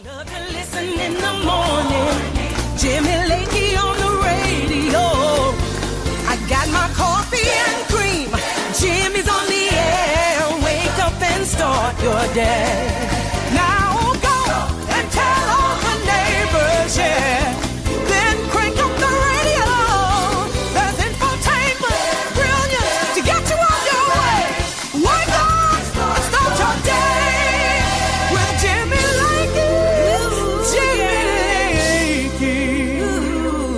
Love to listen in the morning. Jimmy Lakey on the radio. I got my coffee and cream. Jimmy's on the air. Wake up and start your day. Now go and tell all the neighbors, yeah. Then crank up the radio. There's infotainment, brilliant to get you on your way. Wake up and start your day with Jimmy Lakey.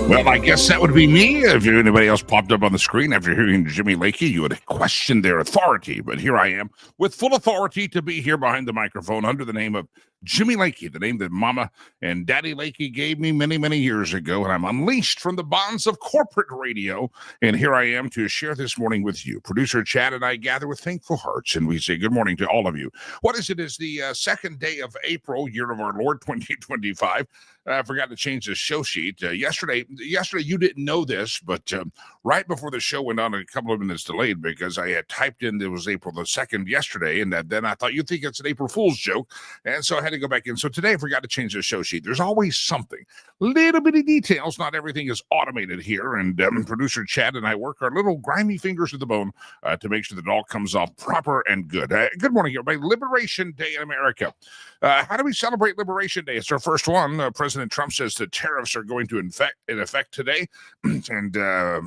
Well, I guess that would be me. If anybody else popped up on the screen after hearing Jimmy Lakey, you would question their authority. But here I am with full authority to be here behind the microphone under the name of Jimmy Lakey, the name that Mama and Daddy Lakey gave me many, many years ago. And I'm unleashed from the bonds of corporate radio. And here I am to share this morning with you. Producer Chad and I gather with thankful hearts, and we say good morning to all of you. What is it? Is the second day of April, year of our Lord 2025. I forgot to change the show sheet. Yesterday, you didn't know this, but right before the show went on, a couple of minutes delayed because I had typed in it was April the 2nd yesterday, and then I thought you'd think it's an April Fool's joke, and so I had to go back in. So today I forgot to change the show sheet. There's always something, little bitty details. Not everything is automated here, and producer Chad and I work our little grimy fingers to the bone to make sure that it all comes off proper and good. Good morning, everybody. Liberation Day in America. How do we celebrate Liberation Day? It's our first one. President Trump says the tariffs are going to in effect today, and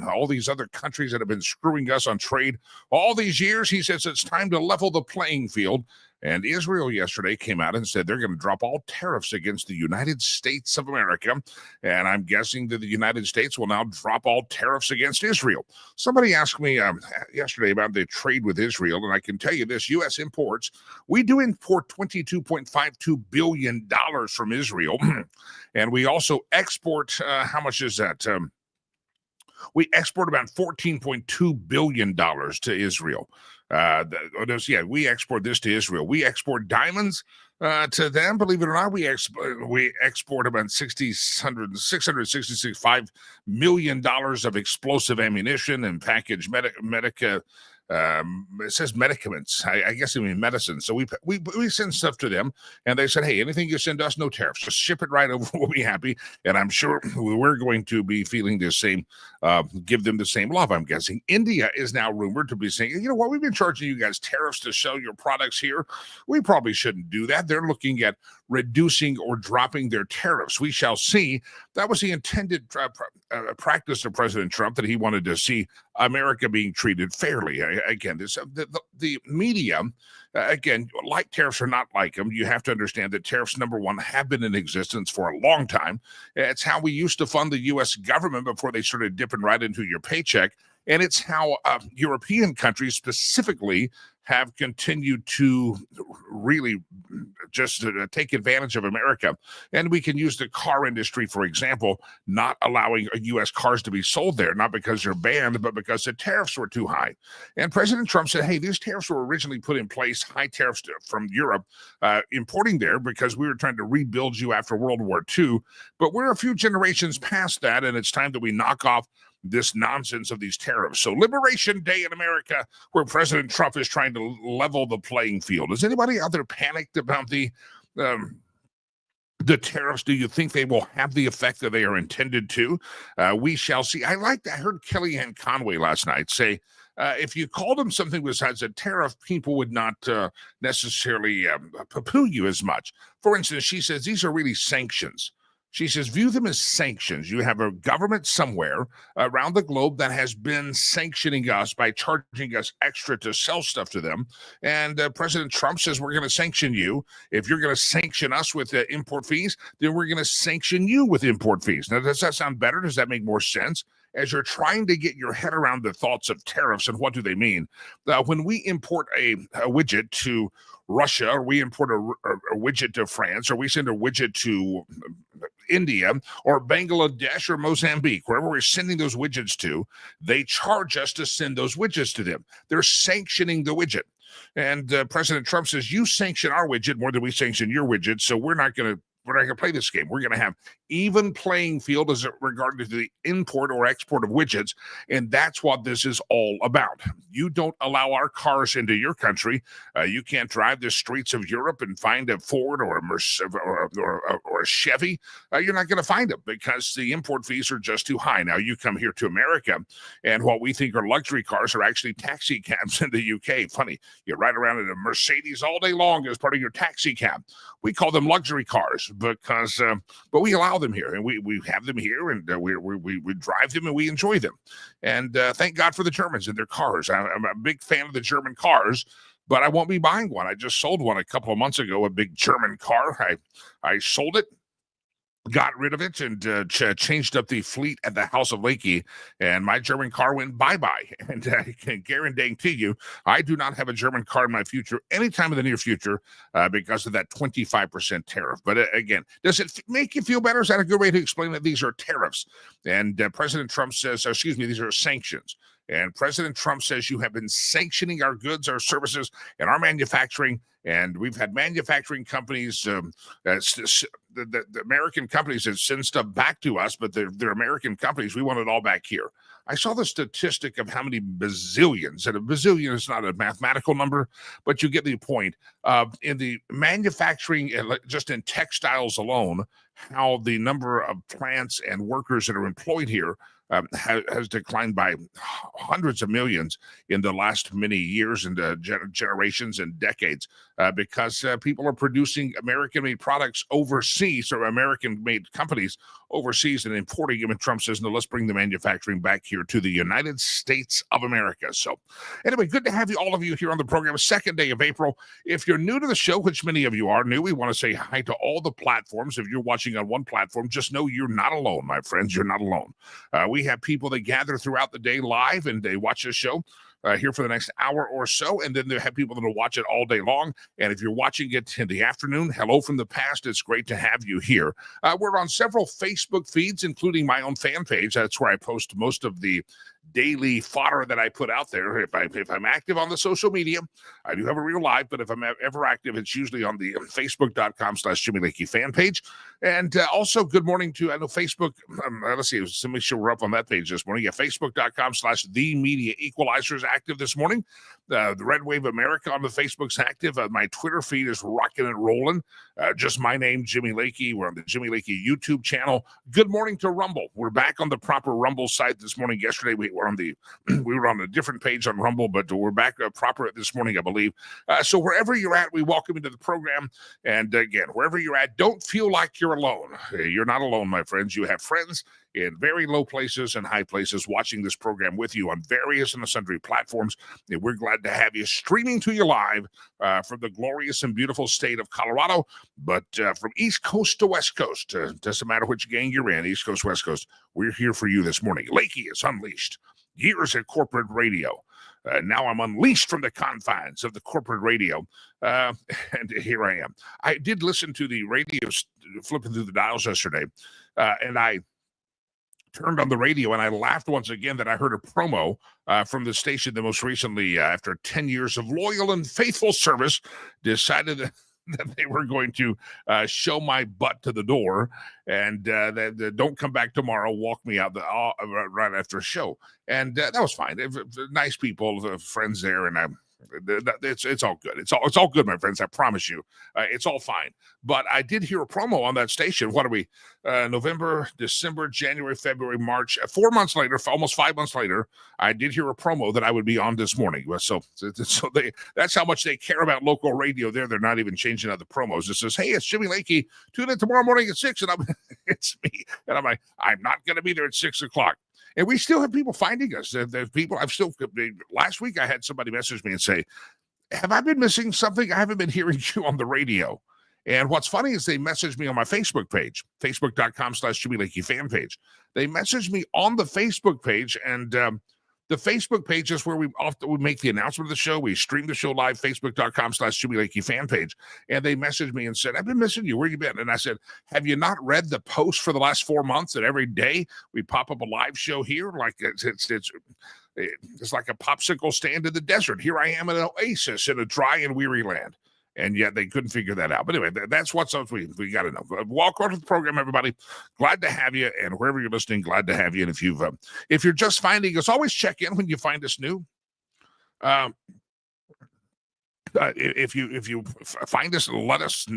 all these other countries that have been screwing us on trade all these years, he says it's time to level the playing field. And Israel yesterday came out and said they're going to drop all tariffs against the United States of America. And I'm guessing that the United States will now drop all tariffs against Israel. Somebody asked me yesterday about the trade with Israel, and I can tell you this, U.S. imports, we do import $22.52 billion from Israel. And we also export, how much is that? We export about $14.2 billion to Israel. We export this to Israel. We export diamonds to them. Believe it or not, we export about $665 million of explosive ammunition and packaged it says medicaments. I guess I mean medicine. So we send stuff to them, and they said, hey, anything you send us, no tariffs. Just ship it right over. We'll be happy. And I'm sure we're going to be feeling the same, give them the same love, I'm guessing. India is now rumored to be saying, you know what, we've been charging you guys tariffs to sell your products here. We probably shouldn't do that. They're looking at reducing or dropping their tariffs. We shall see. That was the intended practice of President Trump, that he wanted to see America being treated fairly. Again, the media, again, like tariffs or not like them, you have to understand that tariffs, number one, have been in existence for a long time. It's how we used to fund the U.S. government before they started dipping right into your paycheck. And it's how European countries specifically have continued to really just take advantage of America. And we can use the car industry, for example, not allowing U.S. cars to be sold there, not because they're banned, but because the tariffs were too high. And President Trump said, hey, these tariffs were originally put in place, high tariffs from Europe, importing there because we were trying to rebuild you after World War II. But we're a few generations past that, and it's time that we knock off this nonsense of these tariffs. So Liberation Day in America, where President Trump is trying to level the playing field. Is anybody out there panicked about the tariffs? Do you think they will have the effect that they are intended to? We shall see. I heard Kellyanne Conway last night say, if you called them something besides a tariff, people would not necessarily poo-poo you as much. For instance, she says these are really sanctions. She says, view them as sanctions. You have a government somewhere around the globe that has been sanctioning us by charging us extra to sell stuff to them. And President Trump says, we're going to sanction you. If you're going to sanction us with import fees, then we're going to sanction you with import fees. Now, does that sound better? Does that make more sense? As you're trying to get your head around the thoughts of tariffs and what do they mean, when we import a widget to Russia, or we import a widget to France, or we send a widget to India or Bangladesh or Mozambique, wherever we're sending those widgets to, they charge us to send those widgets to them. They're sanctioning the widget. And President Trump says, you sanction our widget more than we sanction your widget, so we're not going to play this game. We're going to have even playing field as it regard to the import or export of widgets, and that's what this is all about. You don't allow our cars into your country. You can't drive the streets of Europe and find a Ford or a Mercedes or a Chevy. You're not going to find them because the import fees are just too high. Now, you come here to America, and what we think are luxury cars are actually taxi cabs in the UK. Funny, you ride around in a Mercedes all day long as part of your taxi cab. We call them luxury cars because, but we allow them here, and we have them here, and we drive them, and we enjoy them. And thank God for the Germans and their cars. I'm a big fan of the German cars, but I won't be buying one. I just sold one a couple of months ago, a big German car. I sold it, got rid of it, and changed up the fleet at the House of Lakey, and my German car went bye-bye. And I can guarantee you, I do not have a German car in my future anytime in the near future because of that 25% tariff. But again, does it make you feel better? Is that a good way to explain that these are tariffs? And President Trump says, these are sanctions. And President Trump says you have been sanctioning our goods, our services, and our manufacturing. And we've had manufacturing companies, the American companies that send stuff back to us, but they're American companies. We want it all back here. I saw the statistic of how many bazillions, and a bazillion is not a mathematical number, but you get the point. In the manufacturing, just in textiles alone, how the number of plants and workers that are employed here has declined by hundreds of millions in the last many years and generations and decades because people are producing American-made products overseas, or American-made companies overseas, and importing them. And Trump says, no, let's bring the manufacturing back here to the United States of America. So anyway, good to have you, all of you, here on the program. Second day of April. If you're new to the show, which many of you are new, we want to say hi to all the platforms. If you're watching on one platform, just know you're not alone, my friends. You're not alone. We have people that gather throughout the day live, and they watch the show here for the next hour or so, and then they have people that will watch it all day long. And if you're watching it in the afternoon, hello from the past. It's great to have you here. We're on several Facebook feeds, including my own fan page. That's where I post most of the daily fodder that I put out there. If I'm active on the social media, I do have a real life, but if I'm ever active, it's usually on the facebook.com/Jimmy Lakey fan page. And also, good morning to, I know Facebook, let's see, let me sure we're up on that page this morning. Yeah, facebook.com/The Media Equalizer is active this morning. The Red Wave America on the Facebook's active. My Twitter feed is rocking and rolling. Just my name, Jimmy Lakey. We're on the Jimmy Lakey YouTube channel. Good morning to Rumble. We're back on the proper Rumble site this morning. Yesterday, we were on a different page on Rumble, but we're back proper this morning, I believe. So wherever you're at, we welcome you to the program. And again, wherever you're at, don't feel like you're alone. You're not alone, my friends. You have friends in very low places and high places watching this program with you on various and sundry platforms. And we're glad to have you streaming to you live from the glorious and beautiful state of Colorado, but from East Coast to West Coast. Doesn't matter which gang you're in, East Coast, West Coast, we're here for you this morning. Lakey is unleashed. Years at corporate radio. Now I'm unleashed from the confines of the corporate radio. And here I am. I did listen to the radio flipping through the dials yesterday, and I turned on the radio and I laughed once again that I heard a promo from the station that most recently, after 10 years of loyal and faithful service, decided that they were going to show my butt to the door and that don't come back tomorrow, walk me out right after a show. And that was fine. Nice people, friends there, and it's all good. It's all good, my friends. I promise you, it's all fine. But I did hear a promo on that station. What are we? November, December, January, February, March. 4 months later, almost 5 months later, I did hear a promo that I would be on this morning. So that's how much they care about local radio. There, they're not even changing out the promos. It says, "Hey, it's Jimmy Lakey. Tune in tomorrow morning at 6." And it's me. And I'm like, I'm not going to be there at 6 o'clock. And we still have people finding us. There's people last week I had somebody message me and say, "Have I been missing something? I haven't been hearing you on the radio." And what's funny is they messaged me on my Facebook page, facebook.com/Jimmy Lakey fan page. They messaged me on the Facebook page, and the Facebook page is where we make the announcement of the show. We stream the show live, facebook.com/Jimmy Lakey fan page. And they messaged me and said, "I've been missing you. Where you been?" And I said, "Have you not read the post for the last 4 months that every day we pop up a live show here? Like it's like a popsicle stand in the desert. Here I am in an oasis in a dry and weary land." And yet they couldn't figure that out. But anyway, that's what's up. We got to know. Welcome to the program, everybody. Glad to have you. And wherever you're listening, glad to have you. And if you're just finding us, always check in when you find us new. If you find us, let us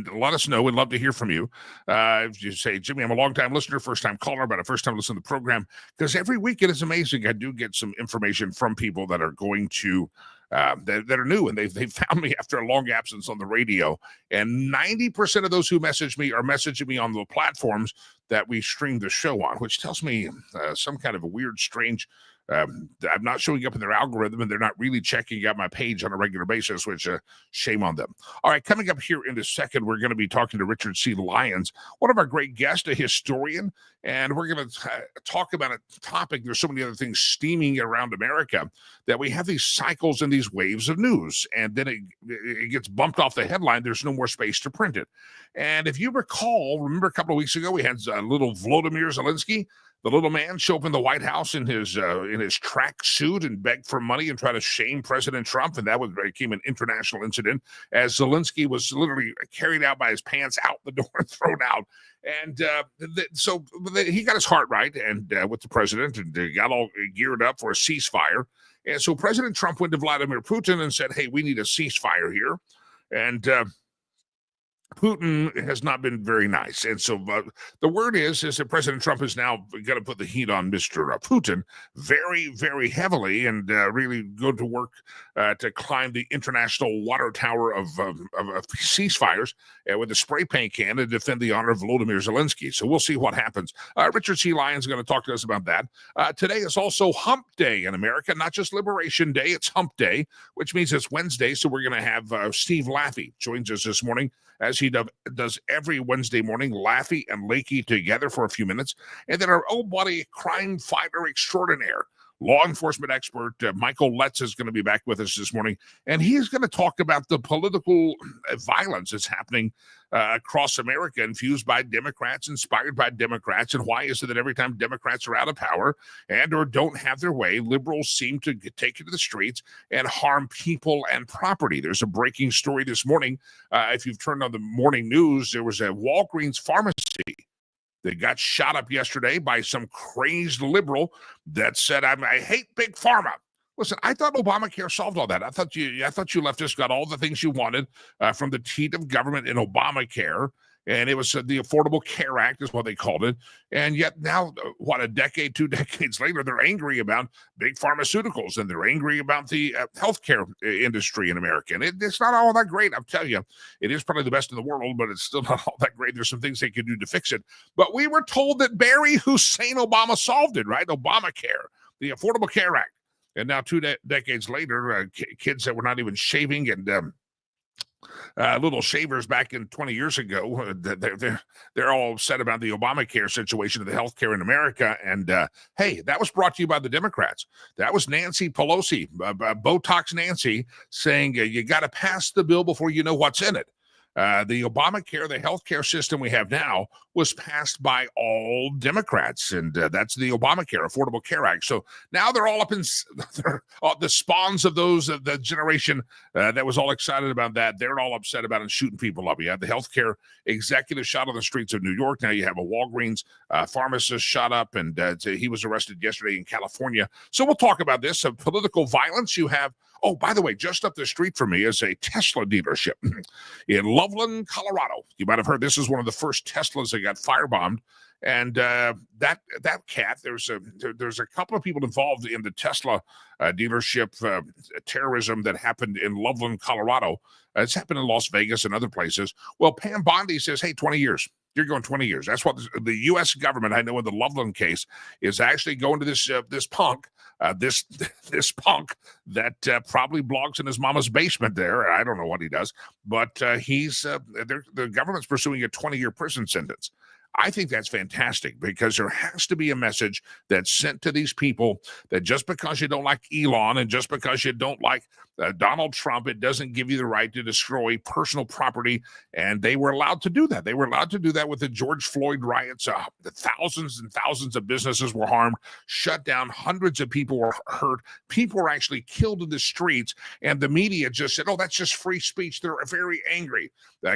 know. We'd love to hear from you. If you say, "Jimmy, I'm a long-time listener, first-time caller, but a first-time listener to the program," because every week it is amazing. I do get some information from people that are going to that are new, and they found me after a long absence on the radio. And 90% of those who message me are messaging me on the platforms that we stream the show on, which tells me some kind of a weird, strange. I'm not showing up in their algorithm, and they're not really checking out my page on a regular basis, which shame on them. All right, coming up here in a second, we're going to be talking to Richard C. Lyons, one of our great guests, a historian, and we're going to talk about a topic. There's so many other things steaming around America that we have these cycles and these waves of news, and then it gets bumped off the headline. There's no more space to print it. And if you remember a couple of weeks ago, we had little Volodymyr Zelensky, the little man, show up in the White House in his track suit and beg for money and try to shame President Trump. And that became an international incident as Zelensky was literally carried out by his pants out the door and thrown out. And so he got his heart right and with the president and got all geared up for a ceasefire. And so President Trump went to Vladimir Putin and said, "Hey, we need a ceasefire here." And Putin has not been very nice. And so the word is that President Trump is now going to put the heat on Mr. Putin very, very heavily and really go to work to climb the international water tower of ceasefires with a spray paint can to defend the honor of Volodymyr Zelensky. So we'll see what happens. Richard C. Lyons is going to talk to us about that. Today is also Hump Day in America, not just Liberation Day. It's Hump Day, which means it's Wednesday. So we're going to have Steve Laffey joins us this morning, as he does every Wednesday morning, Laffey and Lakey together for a few minutes. And then our old buddy, crime fighter extraordinaire, law enforcement expert, Michael Letts, is going to be back with us this morning. And he's going to talk about the political violence that's happening across America, infused by Democrats, inspired by Democrats. And why is it that every time Democrats are out of power and or don't have their way, liberals seem to take it to the streets and harm people and property? There's a breaking story this morning. If you've turned on the morning news, there was a Walgreens pharmacy that got shot up yesterday by some crazed liberal that said, "I hate big pharma." Listen, I thought Obamacare solved all that. I thought you leftists got all the things you wanted from the teat of government in Obamacare. And it was the Affordable Care Act is what they called it. And yet now, a decade, 2 decades later, they're angry about big pharmaceuticals and they're angry about the healthcare industry in America. And it's not all that great. I'll tell you, it is probably the best in the world, but it's still not all that great. There's some things they could do to fix it. But we were told that Barry Hussein Obama solved it, right? Obamacare, the Affordable Care Act. And now 2 decades later, kids that were not even shaving and little shavers back in 20 years ago, they're all upset about the Obamacare situation of the healthcare in America. And hey, that was brought to you by the Democrats. That was Nancy Pelosi, Botox Nancy, saying you got to pass the bill before you know what's in it. The Obamacare, the healthcare system we have now, was passed by all Democrats, and that's the Obamacare, Affordable Care Act. So now they're all up in the spawns of those of the generation that was all excited about that. They're all upset about it, shooting people up. You have the healthcare executive shot on the streets of New York. Now you have a Walgreens pharmacist shot up, and he was arrested yesterday in California. So we'll talk about this. Of political violence, you have. Oh, by the way, just up the street from me is a Tesla dealership in Loveland, Colorado. You might have heard this is one of the first Teslas that got firebombed. And that cat, there's a couple of people involved in the Tesla dealership terrorism that happened in Loveland, Colorado. It's happened in Las Vegas and other places. Well, Pam Bondi says, hey, 20 years. You're going 20 years. That's what the U.S. government, I know in the Loveland case, is actually going to this punk, this punk that probably blogs in his mama's basement there. I don't know what he does, but the government's pursuing a 20-year prison sentence. I think that's fantastic because there has to be a message that's sent to these people that just because you don't like Elon and just because you don't like Donald Trump, it doesn't give you the right to destroy personal property. And they were allowed to do that. They were allowed to do that with the George Floyd riots. The thousands and thousands of businesses were harmed, shut down. Hundreds of people were hurt. People were actually killed in the streets. And the media just said, oh, that's just free speech. They're very angry.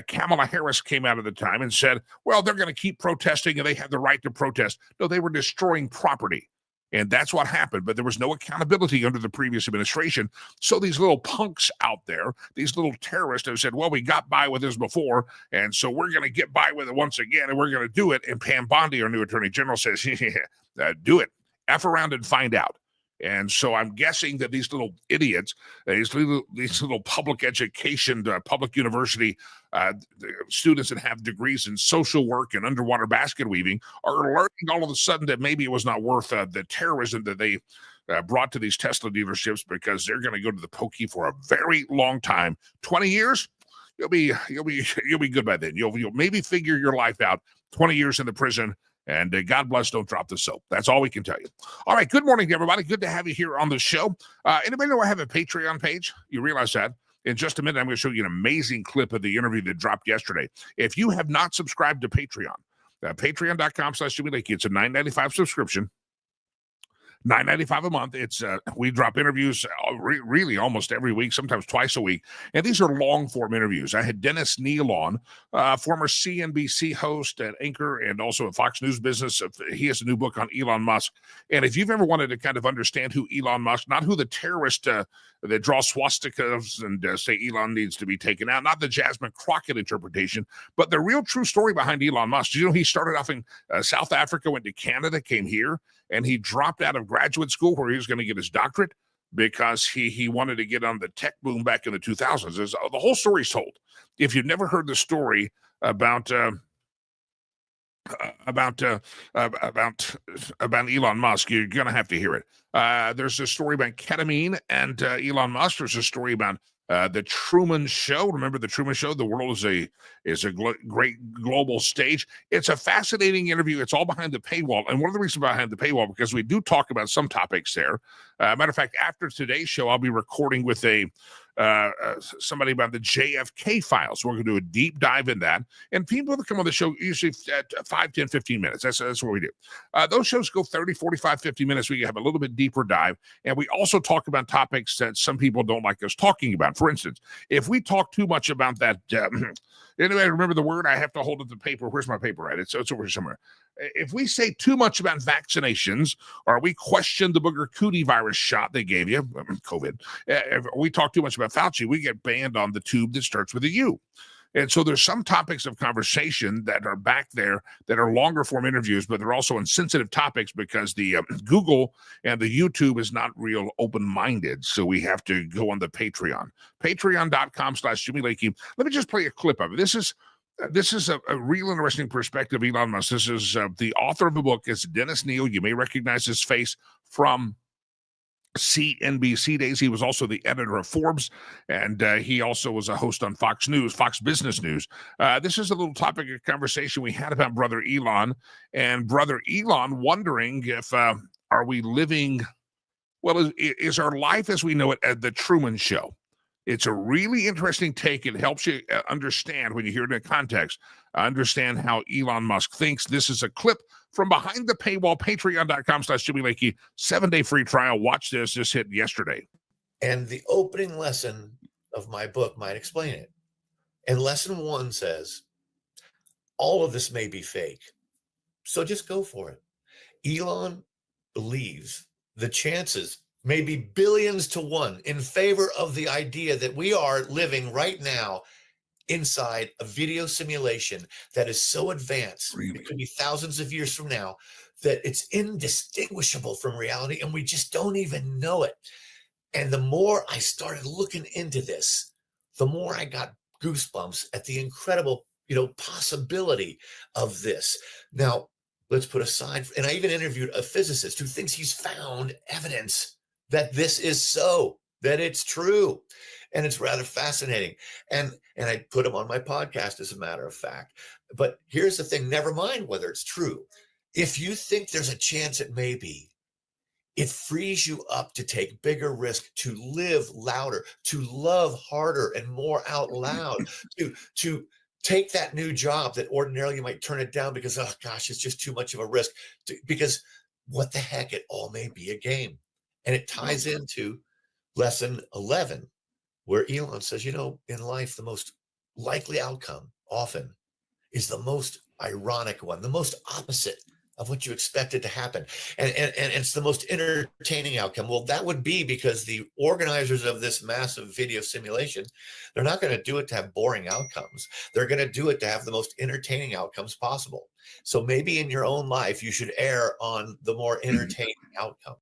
Kamala Harris came out at the time and said, well, they're going to keep protesting and they have the right to protest. No, they were destroying property. And that's what happened. But there was no accountability under the previous administration. So these little punks out there, these little terrorists have said, well, we got by with this before, and so we're going to get by with it once again, and we're going to do it. And Pam Bondi, our new attorney general, says, do it. F around and find out. And so I'm guessing that these little idiots, these little public education, public university students that have degrees in social work and underwater basket weaving are learning all of a sudden that maybe it was not worth the terrorism that they brought to these Tesla dealerships, because they're going to go to the pokey for a very long time. 20 years, you'll be good by then. You'll maybe figure your life out. 20 years in the prison. And God bless, don't drop the soap. That's all we can tell you. All right, good morning, everybody. Good to have you here on the show. Anybody know I have a Patreon page? You realize that? In just a minute, I'm going to show you an amazing clip of the interview that dropped yesterday. If you have not subscribed to Patreon, patreon.com/Jimmy Lakey. It's a $9.95 subscription. $9.95 a month. It's we drop interviews really almost every week, sometimes twice a week, and these are long form interviews. I had Dennis Neal on, former CNBC host and anchor, and also a Fox News business. He has a new book on Elon Musk. And if you've ever wanted to kind of understand who Elon Musk, not who the terrorist that draw swastikas and say Elon needs to be taken out, not the Jasmine Crockett interpretation, but the real true story behind Elon Musk. You know, he started off in South Africa, went to Canada, came here, and he dropped out of graduate school where he was going to get his doctorate because he wanted to get on the tech boom back in the 2000s. The whole story's told. If you've never heard the story about Elon Musk, you're going to have to hear it. There's a story about ketamine and Elon Musk. There's a story about the Truman Show. Remember the Truman Show? The world is a great global stage. It's a fascinating interview. It's all behind the paywall. And one of the reasons behind the paywall, because we do talk about some topics there. Matter of fact, after today's show, I'll be recording with somebody about the JFK files. We're going to do a deep dive in that. And people that come on the show usually 5, 10, 15 minutes. That's what we do. Those shows go 30, 45, 50 minutes. We have a little bit deeper dive. And we also talk about topics that some people don't like us talking about. For instance, if we talk too much about that, anybody remember the word? I have to hold up the paper. Where's my paper at? It's over somewhere. If we say too much about vaccinations, or we question the booger cootie virus shot they gave you, COVID, if we talk too much about Fauci, we get banned on the tube that starts with a U. And so there's some topics of conversation that are back there that are longer form interviews, but they're also insensitive topics because the Google and the YouTube is not real open-minded. So we have to go on the Patreon. Patreon.com/Jimmy Lakey. Let me just play a clip of it. This is a real interesting perspective of Elon Musk. This is the author of the book is Dennis Neal. You may recognize his face from CNBC days. He was also the editor of Forbes, and he also was a host on Fox News, Fox Business News. This is a little topic of conversation we had about Brother Elon, and Brother Elon wondering if are we living, well, is our life as we know it at the Truman Show? It's a really interesting take. It helps you understand, when you hear it in context, understand how Elon Musk thinks. This is a clip from behind the paywall, patreon.com/Jimmy Lakey, 7-day free trial. Watch this. This hit yesterday. And the opening lesson of my book might explain it. And lesson 1 says, all of this may be fake, so just go for it. Elon believes the chances may be billions to 1 in favor of the idea that we are living right now inside a video simulation that is so advanced, it could be thousands of years from now, that it's indistinguishable from reality, and we just don't even know it. And the more I started looking into this, the more I got goosebumps at the incredible, possibility of this. Now, let's put aside, and I even interviewed a physicist who thinks he's found evidence that this is so, that it's true. And it's rather fascinating. And I put him on my podcast, as a matter of fact. But here's the thing, never mind whether it's true. If you think there's a chance it may be, it frees you up to take bigger risk, to live louder, to love harder and more out loud, to take that new job that ordinarily you might turn it down because, oh gosh, it's just too much of a risk. Because what the heck, it all may be a game. And it ties into lesson 11, where Elon says, in life, the most likely outcome often is the most ironic one, the most opposite of what you expected to happen. And it's the most entertaining outcome. Well, that would be because the organizers of this massive video simulation, they're not going to do it to have boring outcomes. They're going to do it to have the most entertaining outcomes possible. So maybe in your own life, you should err on the more entertaining outcome.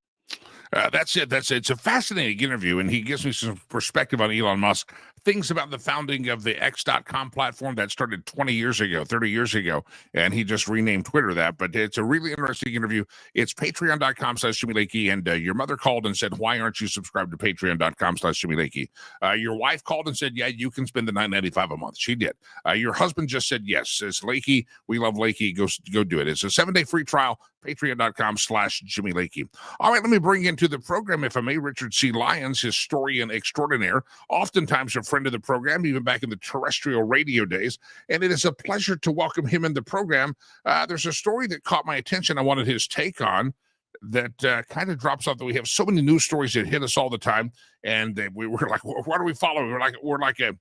That's it. It's a fascinating interview, and he gives me some perspective on Elon Musk, things about the founding of the X.com platform that started 20 years ago, 30 years ago, and he just renamed Twitter that. But it's a really interesting interview. It's patreon.com/Jimmy Lakey, and your mother called and said, why aren't you subscribed to patreon.com/Jimmy Lakey? Your wife called and said, yeah, you can spend the $9.95 a month. She did. Your husband just said yes. It's Lakey. We love Lakey. Go do it. It's a 7-day free trial, patreon.com/Jimmy Lakey. All right, let me bring into the program, if I may, Richard C. Lyons, historian extraordinaire, oftentimes a friend of the program, even back in the terrestrial radio days. And it is a pleasure to welcome him in the program. There's a story that caught my attention I wanted his take on that kind of drops off. That we have so many news stories that hit us all the time. And we were like, what do we follow? We're like a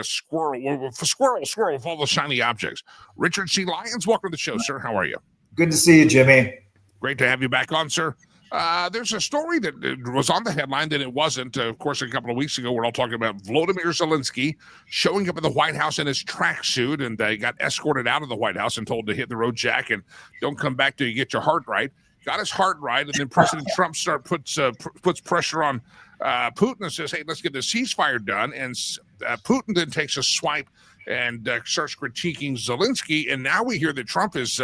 squirrel. We're a squirrel with all the shiny objects. Richard C. Lyons, welcome to the show, sir. How are you? Good to see you, Jimmy. Great to have you back on, sir. There's a story that was on the headline that it wasn't. Of course, a couple of weeks ago, we're all talking about Volodymyr Zelensky showing up at the White House in his tracksuit, and they got escorted out of the White House and told to hit the road, Jack, and don't come back till you get your heart right. Got his heart right, and then President Trump puts pressure on Putin and says, hey, let's get the ceasefire done. And Putin then takes a swipe and starts critiquing Zelensky. And now we hear that Trump is,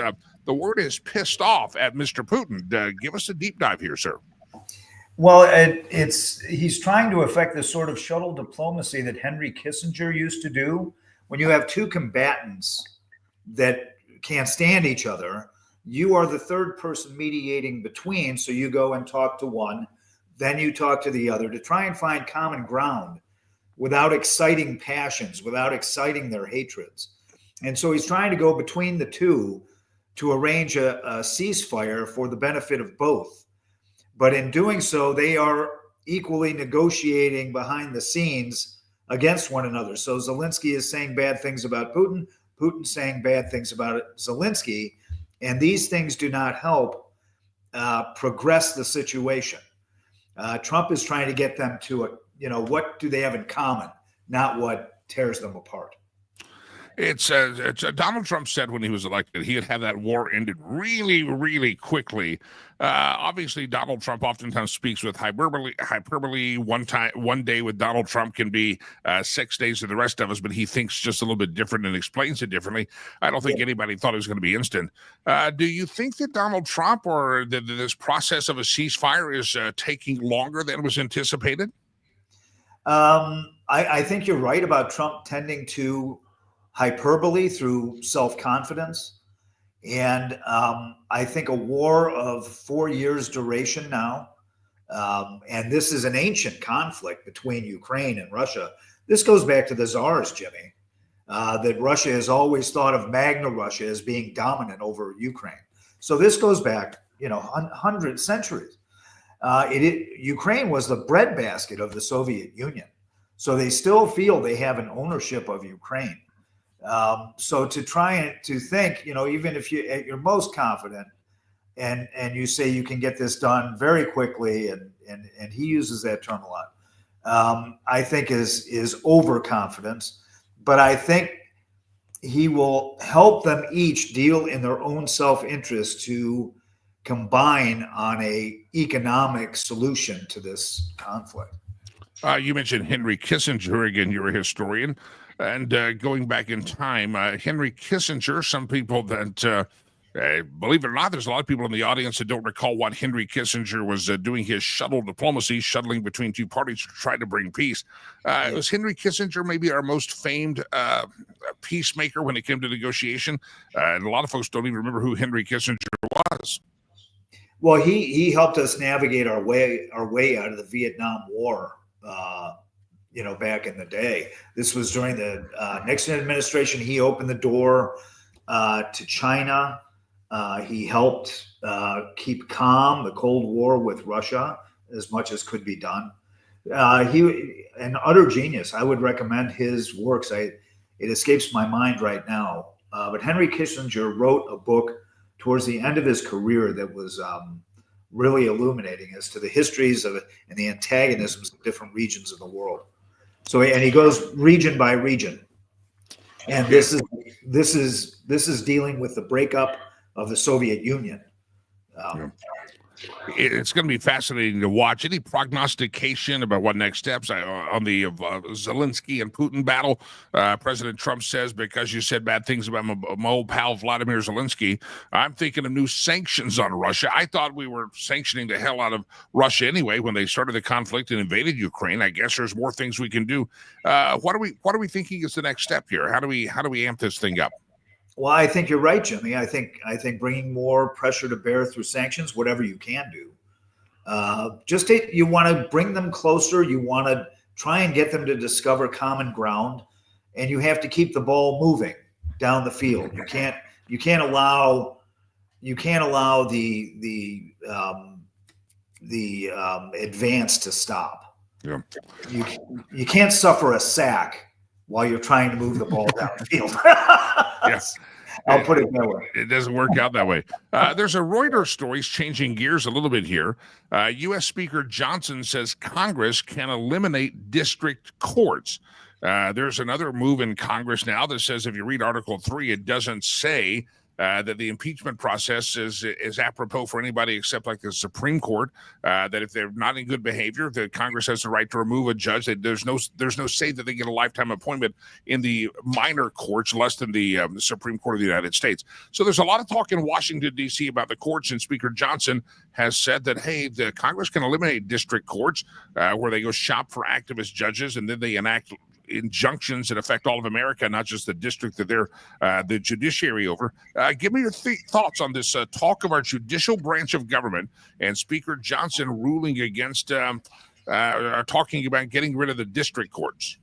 the word is pissed off at Mr. Putin. Give us a deep dive here, sir. Well, he's trying to affect the sort of shuttle diplomacy that Henry Kissinger used to do. When you have two combatants that can't stand each other, you are the third person mediating between. So you go and talk to one, then you talk to the other to try and find common ground without exciting passions, without exciting their hatreds. And so he's trying to go between the two to arrange a ceasefire for the benefit of both. But in doing so, they are equally negotiating behind the scenes against one another. So Zelensky is saying bad things about Putin, Putin saying bad things about Zelensky, and these things do not help progress the situation. Trump is trying to get them to what do they have in common, not what tears them apart. It's Donald Trump said when he was elected, he'd have that war ended really, really quickly. Obviously, Donald Trump oftentimes speaks with hyperbole. One day with Donald Trump can be 6 days to the rest of us, but he thinks just a little bit different and explains it differently. I don't think anybody thought it was going to be instant. Do you think that Donald Trump or this process of a ceasefire is taking longer than was anticipated? I think you're right about Trump tending to hyperbole through self-confidence. And I think a war of 4 years duration now And this is an ancient conflict between Ukraine and Russia. This goes back to the Tsars, Jimmy, that Russia has always thought of Magna Russia as being dominant over Ukraine. So this goes back, hundreds, centuries. Ukraine was the breadbasket of the Soviet Union. So they still feel they have an ownership of Ukraine. So to try and to think, even if you're at your most confident and you say you can get this done very quickly, and he uses that term a lot, I think is overconfidence. But I think he will help them each deal in their own self-interest to combine on a economic solution to this conflict. You mentioned Henry Kissinger again. You're a historian, and going back in time, Henry Kissinger. Some people that believe it or not, there's a lot of people in the audience that don't recall what Henry Kissinger was doing his shuttle diplomacy, shuttling between two parties to try to bring peace. Was Henry Kissinger maybe our most famed peacemaker when it came to negotiation? And a lot of folks don't even remember who Henry Kissinger was. Well, he helped us navigate our way out of the Vietnam War. Back in the day, this was during the Nixon administration. He opened the door to China. He helped keep calm the Cold War with Russia as much as could be done. He an utter genius. I would recommend his works. It escapes my mind right now. But Henry Kissinger wrote a book towards the end of his career that was really illuminating as to the histories of and the antagonisms of different regions of the world. So, and he goes region by region, and this is dealing with the breakup of the Soviet Union. It's going to be fascinating to watch. Any prognostication about what next steps on the Zelensky and Putin battle? President Trump says, because you said bad things about my old pal Vladimir Zelensky, I'm thinking of new sanctions on Russia. I thought we were sanctioning the hell out of Russia anyway when they started the conflict and invaded Ukraine. I guess there's more things we can do. What are we thinking is the next step here? How do we amp this thing up? Well, I think you're right, Jimmy. I think bringing more pressure to bear through sanctions, whatever you can do. You want to bring them closer. You want to try and get them to discover common ground, and you have to keep the ball moving down the field. You can't allow the advance to stop. Yeah. You can't suffer a sack while you're trying to move the ball down the field. Yes. I'll put it that way. It doesn't work out that way. There's a Reuters story changing gears a little bit here. U.S. Speaker Johnson says Congress can eliminate district courts. There's another move in Congress now that says if you read Article 3, it doesn't say that the impeachment process is apropos for anybody except like the Supreme Court, that if they're not in good behavior, the Congress has the right to remove a judge. There's no say that they get a lifetime appointment in the minor courts, less than the Supreme Court of the United States. So there's a lot of talk in Washington, D.C. about the courts, and Speaker Johnson has said that, hey, the Congress can eliminate district courts where they go shop for activist judges, and then they enact injunctions that affect all of America, not just the district that they're the judiciary over. Give me your thoughts on this talk of our judicial branch of government and Speaker Johnson ruling against talking about getting rid of the district courts.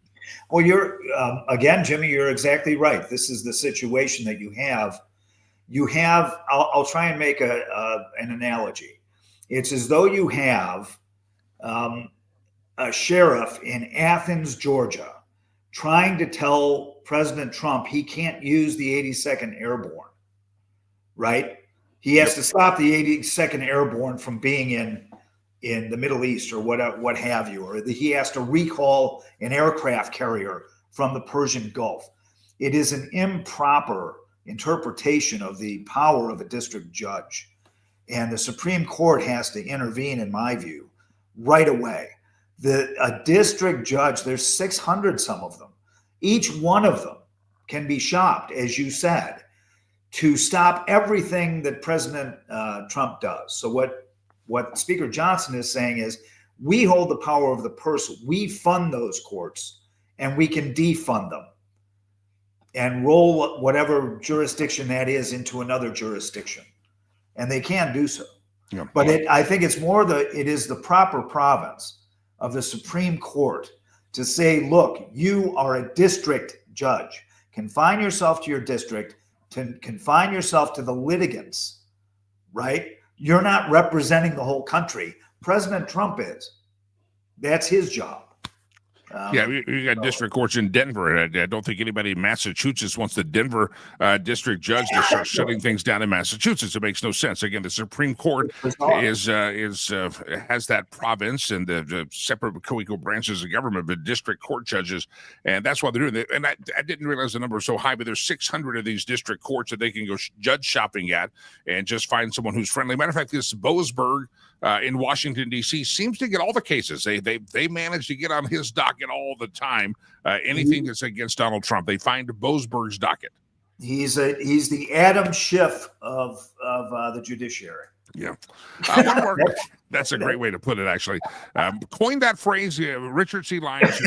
Well, you're again, Jimmy, you're exactly right. This is the situation that you have. I'll try and make an analogy. It's as though you have a sheriff in Athens, Georgia, trying to tell President Trump he can't use the 82nd Airborne, right? He has to stop the 82nd Airborne from being in the Middle East or what have you, or he has to recall an aircraft carrier from the Persian Gulf. It is an improper interpretation of the power of a district judge. And the Supreme Court has to intervene, in my view, right away. A district judge, there's 600 some of them. Each one of them can be shopped, as you said, to stop everything that President Trump does. So what Speaker Johnson is saying is, we hold the power of the purse. We fund those courts, and we can defund them and roll whatever jurisdiction that is into another jurisdiction. And they can do so. Yeah. But I think it's more it is the proper province of the Supreme Court to say, look, you are a district judge. Confine yourself to your district, to confine yourself to the litigants, right? You're not representing the whole country. President Trump is. That's his job. Yeah, you got district courts in Denver. I don't think anybody in Massachusetts wants the Denver district judge to start shutting things down in Massachusetts. It makes no sense. Again, the Supreme Court has that province and the separate co-equal branches of government, but district court judges, and that's why they're doing it. And I didn't realize the number was so high, but there's 600 of these district courts that they can go judge shopping at and just find someone who's friendly. Matter of fact, this Boasberg in Washington, D.C. seems to get all the cases. They manage to get on his docket all the time. Anything that's against Donald Trump, they find Boasberg's docket. He's the Adam Schiff of the judiciary. Yeah. One more, that's a great way to put it, actually. Coined that phrase. Richard C. Lyons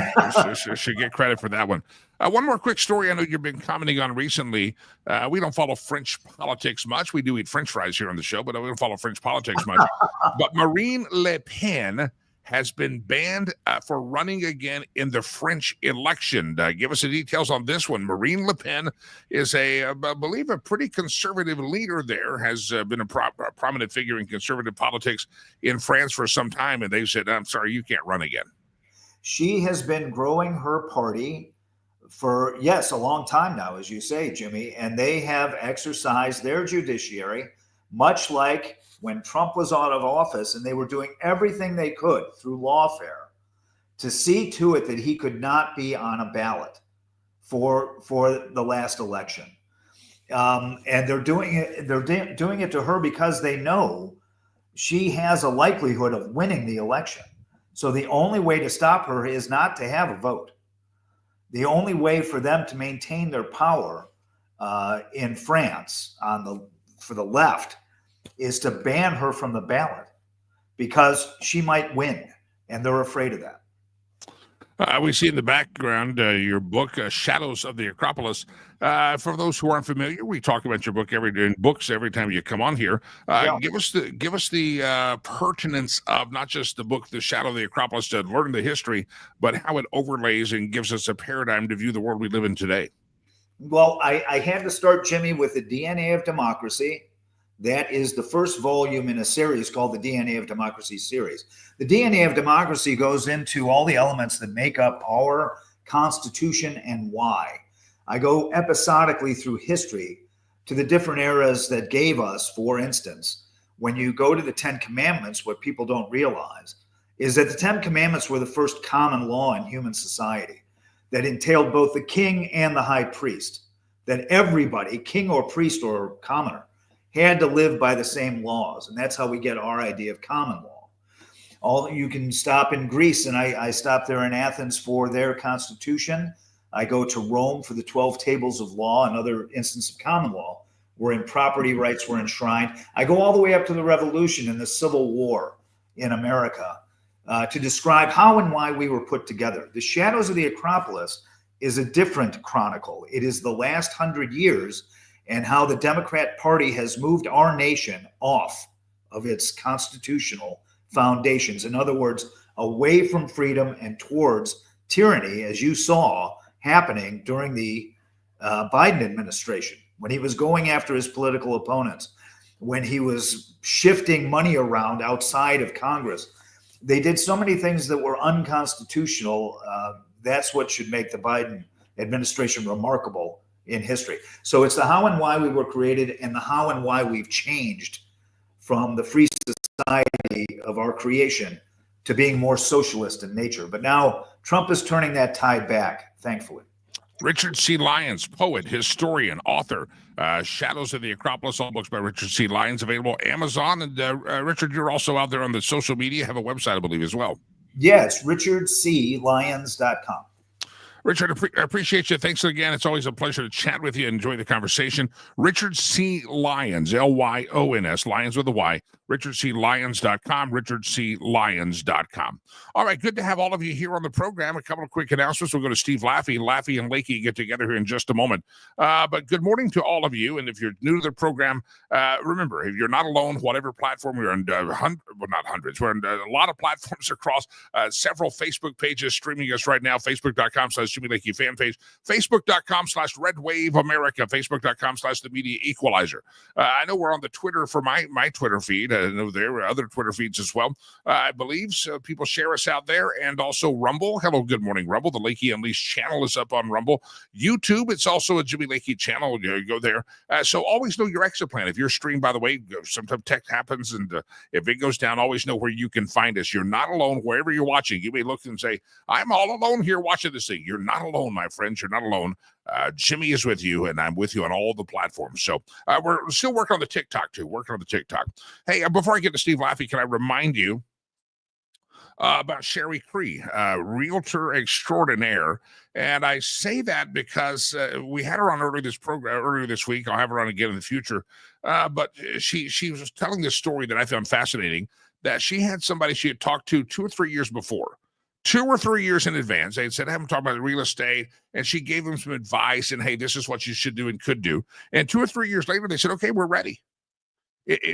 should get credit for that one. One more quick story I know you've been commenting on recently. We don't follow French politics much. We do eat French fries here on the show, but we don't follow French politics much. But Marine Le Pen has been banned for running again in the French election. Give us the details on this one. Marine Le Pen is I believe, a pretty conservative leader there, has been a prominent figure in conservative politics in France for some time, and they said, I'm sorry, you can't run again. She has been growing her party for, yes, a long time now, as you say, Jimmy, and they have exercised their judiciary, much like when Trump was out of office, and they were doing everything they could through lawfare to see to it that he could not be on a ballot for the last election. And they're doing it. They're doing it to her because they know she has a likelihood of winning the election. So the only way to stop her is not to have a vote. The only way for them to maintain their power in France for the left is to ban her from the ballot because she might win, and they're afraid of that. We see in the background your book, Shadows of the Acropolis. For those who aren't familiar, we talk about your book every time you come on here. Yeah. Give us the pertinence of not just the book, The Shadow of the Acropolis, to learn the history, but how it overlays and gives us a paradigm to view the world we live in today. Well, I had to start, Jimmy, with the DNA of Democracy. That is the first volume in a series called the DNA of Democracy series. The DNA of Democracy goes into all the elements that make up our Constitution and why. I go episodically through history to the different eras that gave us, for instance, when you go to the Ten Commandments, what people don't realize is that the Ten Commandments were the first common law in human society that entailed both the king and the high priest, that everybody, king or priest or commoner, had to live by the same laws. And that's how we get our idea of common law. You can stop in Greece, and I stopped there in Athens for their constitution. I go to Rome for the 12 tables of law, another instance of common law, wherein property rights were enshrined. I go all the way up to the Revolution and the Civil War in America to describe how and why we were put together. The Shadows of the Acropolis is a different chronicle. It is the last 100 years and how the Democrat Party has moved our nation off of its constitutional foundations. In other words, away from freedom and towards tyranny, as you saw happening during the Biden administration, when he was going after his political opponents, when he was shifting money around outside of Congress. They did so many things that were unconstitutional. That's what should make the Biden administration remarkable in history. So it's the how and why we were created and the how and why we've changed from the free society of our creation to being more socialist in nature. But now Trump is turning that tide back, thankfully. Richard C. Lyons, poet, historian, author, Shadows of the Acropolis, all books by Richard C. Lyons, available Amazon. And Richard, you're also out there on the social media, have a website, I believe, as well. Yes, richardclyons.com. Richard, I appreciate you. Thanks again. It's always a pleasure to chat with you and enjoy the conversation. Richard C. Lyons, Lyons, Lyons with a Y, richardclyons.com, richardclyons.com. All right, good to have all of you here on the program. A couple of quick announcements. We'll go to Steve Laffey. Laffey and Lakey get together here in just a moment. But good morning to all of you. And if you're new to the program, remember, if you're not alone, whatever platform we're on, not hundreds, we're on a lot of platforms across several Facebook pages streaming us right now. Facebook.com/Jimmy Lakey fan page, Facebook.com/Red Wave America, Facebook.com/The Media Equalizer. I know we're on the Twitter for my Twitter feed. I know there are other Twitter feeds as well, I believe. So people share us out there, and also Rumble. Hello, good morning, Rumble. The Lakey Unleashed channel is up on Rumble. YouTube, it's also a Jimmy Lakey channel. You go there. So always know your exit plan. If you're streamed, by the way, sometimes tech happens, and if it goes down, always know where you can find us. You're not alone wherever you're watching. You may look and say, I'm all alone here watching this thing. You're not alone, my friends. You're not alone. Jimmy is with you, and I'm with you on all the platforms. So we're still working on the TikTok, too. Hey, before I get to Steve Laffey, can I remind you about Sherry Cree, realtor extraordinaire. And I say that because we had her on earlier this week. I'll have her on again in the future. But she was telling this story that I found fascinating, that she had somebody she had talked to 2 or 3 years before. 2 or 3 years in advance. They had said, have them talk about real estate. And she gave them some advice and, hey, this is what you should do and could do. And 2 or 3 years later, they said, okay, we're ready.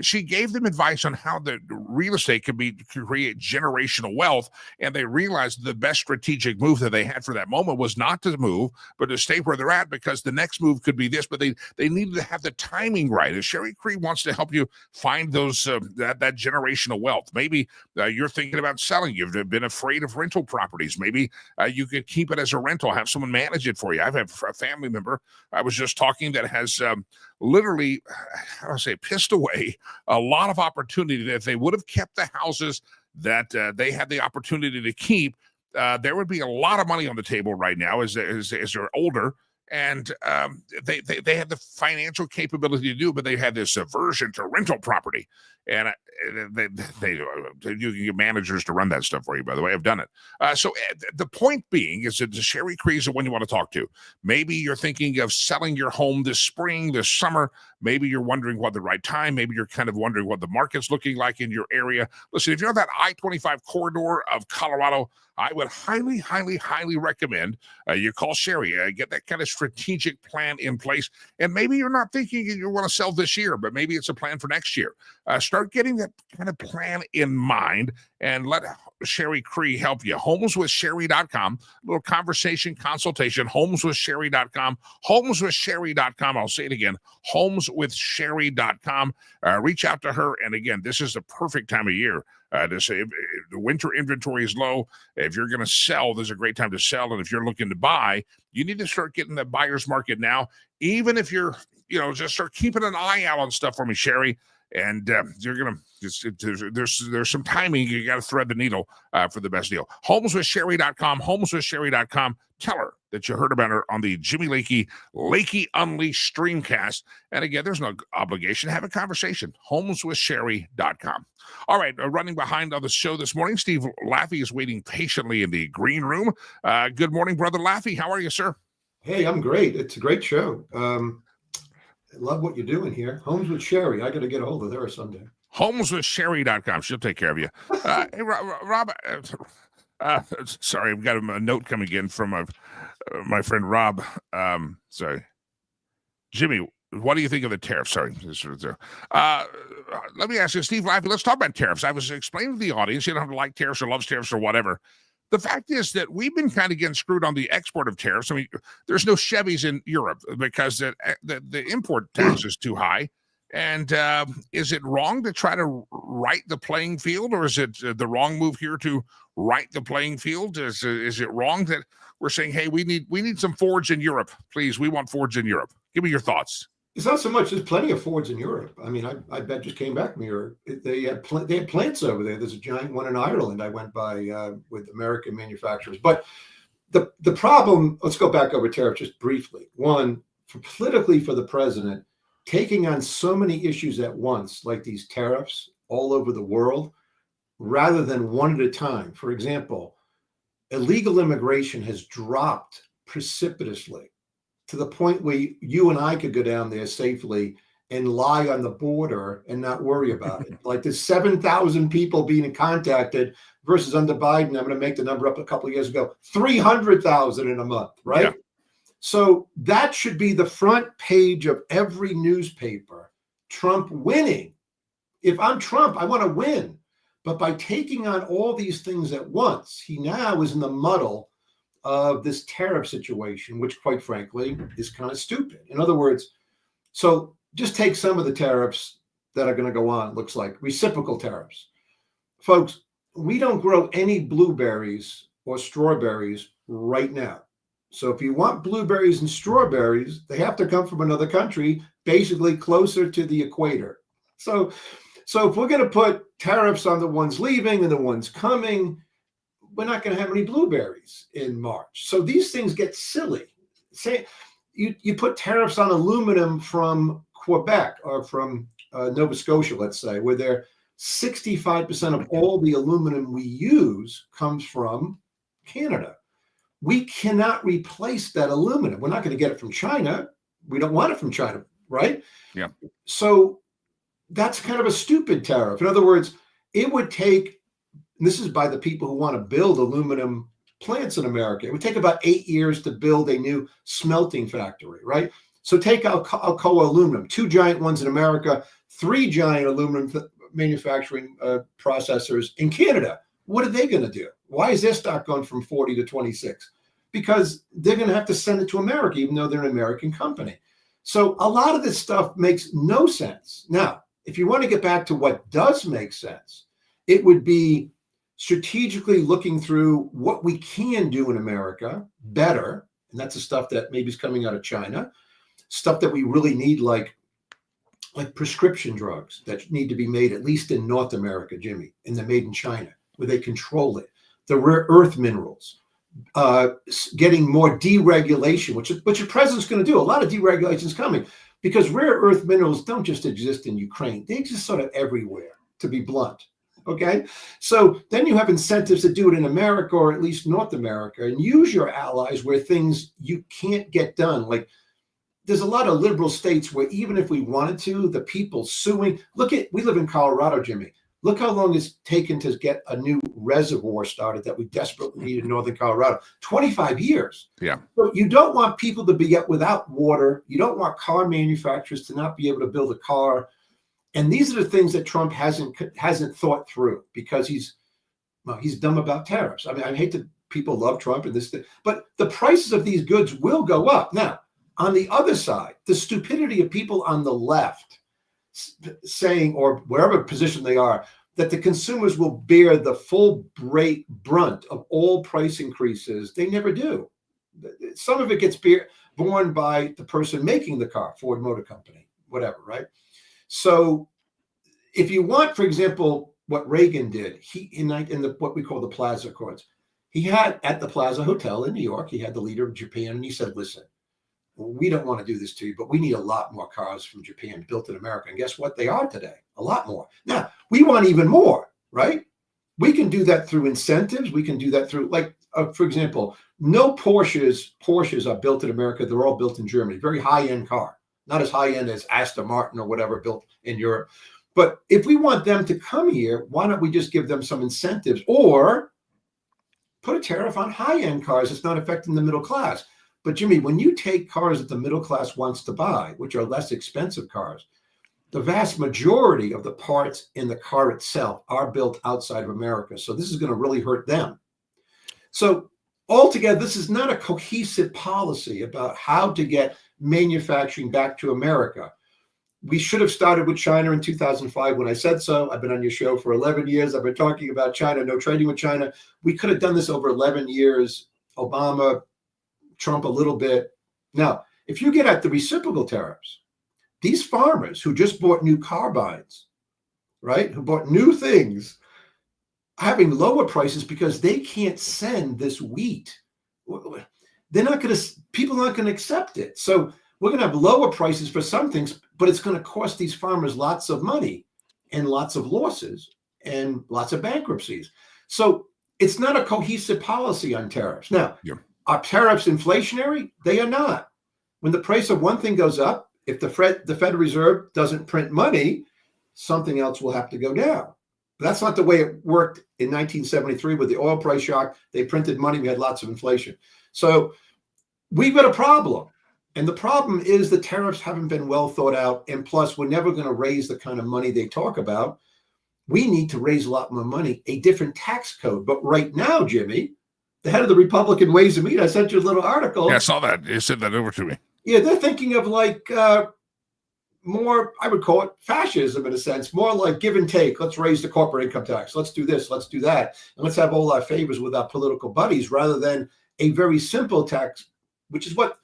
She gave them advice on how the real estate could create generational wealth, and they realized the best strategic move that they had for that moment was not to move, but to stay where they're at, because the next move could be this. But they needed to have the timing right. And Sherry Cree wants to help you find those that generational wealth. Maybe you're thinking about selling. You've been afraid of rental properties. Maybe you could keep it as a rental, have someone manage it for you. I have a family member I was just talking that has literally, how do I say, pissed away a lot of opportunity that if they would have kept the houses that they had the opportunity to keep, there would be a lot of money on the table right now as they're older. And they had the financial capability to do, but they had this aversion to rental property. And you can get managers to run that stuff for you, by the way. I've done it. So the point being is that the Sherry Cree is the one you want to talk to. Maybe you're thinking of selling your home this spring, this summer. Maybe you're wondering what the right time. Maybe you're kind of wondering what the market's looking like in your area. Listen, if you're on that I-25 corridor of Colorado, I would highly, highly, highly recommend you call Sherry. Get that kind of strategic plan in place. And maybe you're not thinking you want to sell this year, but maybe it's a plan for next year. Start getting that kind of plan in mind and let Sherry Cree help you. Homeswithsherry.com. A little conversation, consultation. Homeswithsherry.com. Homeswithsherry.com. I'll say it again. Homeswithsherry.com. Reach out to her. And again, this is the perfect time of year. To say if the winter inventory is low. If you're going to sell, there's a great time to sell. And if you're looking to buy, you need to start getting the buyer's market now. Even if you're, just start keeping an eye out on stuff for me, Sherry. And you're going to, there's some timing. You got to thread the needle for the best deal. Homeswithsherry.com, homeswithsherry.com. Tell her that you heard about her on the Jimmy Lakey Unleashed Streamcast. And again, there's no obligation. Have a conversation. Homeswithsherry.com. All right, running behind on the show this morning, Steve Laffey is waiting patiently in the green room. Good morning, Brother Laffey. How are you, sir? Hey, I'm great. It's a great show. I love what you're doing here. Homes with Sherry. I got to get a hold of her someday. Homeswithsherry.com. She'll take care of you. Hey, Rob, sorry, I've got a note coming in from my friend Rob. Sorry. Jimmy, what do you think of the tariffs? Sorry. Let me ask you, Steve Laffey, let's talk about tariffs. I was explaining to the audience, you don't have to like tariffs or loves tariffs or whatever. The fact is that we've been kind of getting screwed on the export of tariffs. I mean, there's no Chevys in Europe because the import tax is too high. And is it wrong to try to right the playing field, or is it the wrong move here to right the playing field? Is it wrong that we're saying, hey, we need some Fords in Europe, please? We want Fords in Europe. Give me your thoughts. It's not so much. There's plenty of Fords in Europe. I mean, I bet just came back from Europe. They had plants over there. There's a giant one in Ireland. I went by with American manufacturers. But the problem. Let's go back over tariffs just briefly. One, politically for the president, taking on so many issues at once, like these tariffs all over the world, rather than one at a time. For example, illegal immigration has dropped precipitously, to the point where you and I could go down there safely and lie on the border and not worry about it. Like there's 7,000 people being contacted versus under Biden, I'm going to make the number up a couple of years ago, 300,000 in a month, right? Yeah. So that should be the front page of every newspaper, Trump winning. If I'm Trump, I want to win. But by taking on all these things at once, he now is in the muddle of this tariff situation, which quite frankly is kind of stupid. In other words, so just take some of the tariffs that are going to go on, looks like reciprocal tariffs. Folks, we don't grow any blueberries or strawberries right now. So if you want blueberries and strawberries, they have to come from another country, basically closer to the equator. So if we're going to put tariffs on the ones leaving and the ones coming, we're not going to have any blueberries in March. So these things get silly. Say you put tariffs on aluminum from Quebec or from Nova Scotia, let's say, where they're 65% of all the aluminum we use comes from Canada. We cannot replace that aluminum. We're not going to get it from China. We don't want it from China, right? Yeah. So that's kind of a stupid tariff. In other words, it would take, and this is by the people who want to build aluminum plants in America, it would take about 8 years to build a new smelting factory, right? So take Alcoa Aluminum, 2 giant ones in America, 3 giant aluminum manufacturing processors in Canada. What are they going to do? Why is their stock going from 40 to 26? Because they're going to have to send it to America, even though they're an American company. So a lot of this stuff makes no sense. Now, if you want to get back to what does make sense, it would be strategically looking through what we can do in America better. And that's the stuff that maybe is coming out of China, stuff that we really need, like prescription drugs that need to be made, at least in North America, Jimmy, and they're made in China, where they control it. The rare earth minerals, getting more deregulation, which the president's going to do. A lot of deregulation is coming because rare earth minerals don't just exist in Ukraine. They exist sort of everywhere, to be blunt. Okay. So then you have incentives to do it in America, or at least North America, and use your allies where things you can't get done. Like there's a lot of liberal states where even if we wanted to, the people suing, we live in Colorado, Jimmy. Look how long it's taken to get a new reservoir started that we desperately need in northern Colorado. 25 years. Yeah. So you don't want people to be without water. You don't want car manufacturers to not be able to build a car. And these are the things that Trump hasn't thought through because he's dumb about tariffs. I mean, I hate that people love Trump and this thing, but the prices of these goods will go up. Now, on the other side, the stupidity of people on the left saying, or wherever position they are, that the consumers will bear the full brunt of all price increases. They never do. Some of it gets borne by the person making the car, Ford Motor Company, whatever, right? So if you want, for example, what Reagan did, he in what we call the Plaza Accords, he had at the Plaza Hotel in New York, he had the leader of Japan, and he said, listen, we don't want to do this to you, but we need a lot more cars from Japan built in America. And guess what? They are today, a lot more. Now, we want even more, right? We can do that through incentives. We can do that through, like, for example, no Porsches are built in America. They're all built in Germany. Very high-end car. Not as high-end as Aston Martin or whatever built in Europe. But if we want them to come here, why don't we just give them some incentives or put a tariff on high-end cars that's not affecting the middle class? But Jimmy, when you take cars that the middle class wants to buy, which are less expensive cars, the vast majority of the parts in the car itself are built outside of America. So this is going to really hurt them. So altogether, this is not a cohesive policy about how to get manufacturing back to America. We should have started with China in 2005 when I said so. I've been on your show for 11 years. I've been talking about China, no trading with China. We could have done this over 11 years. Obama, Trump a little bit. Now, if you get at the reciprocal tariffs, these farmers who just bought new carbines, right, who bought new things, having lower prices because they can't send this wheat. People aren't going to accept it. So we're going to have lower prices for some things, but it's going to cost these farmers lots of money and lots of losses and lots of bankruptcies. So it's not a cohesive policy on tariffs. Now, Are tariffs inflationary? They are not. When the price of one thing goes up, If the Federal Reserve doesn't print money, something else will have to go down. But that's not the way it worked in 1973 with the oil price shock. They printed money. We had lots of inflation. So we've got a problem. And the problem is the tariffs haven't been well thought out. And plus, we're never going to raise the kind of money they talk about. We need to raise a lot more money, a different tax code. But right now, Jimmy, the head of the Republican Ways and Means, I sent you a little article. Yeah, I saw that. You sent that over to me. Yeah, they're thinking of like more, I would call it fascism in a sense, more like give and take. Let's raise the corporate income tax. Let's do this. Let's do that. And let's have all our favors with our political buddies rather than a very simple tax, which is what,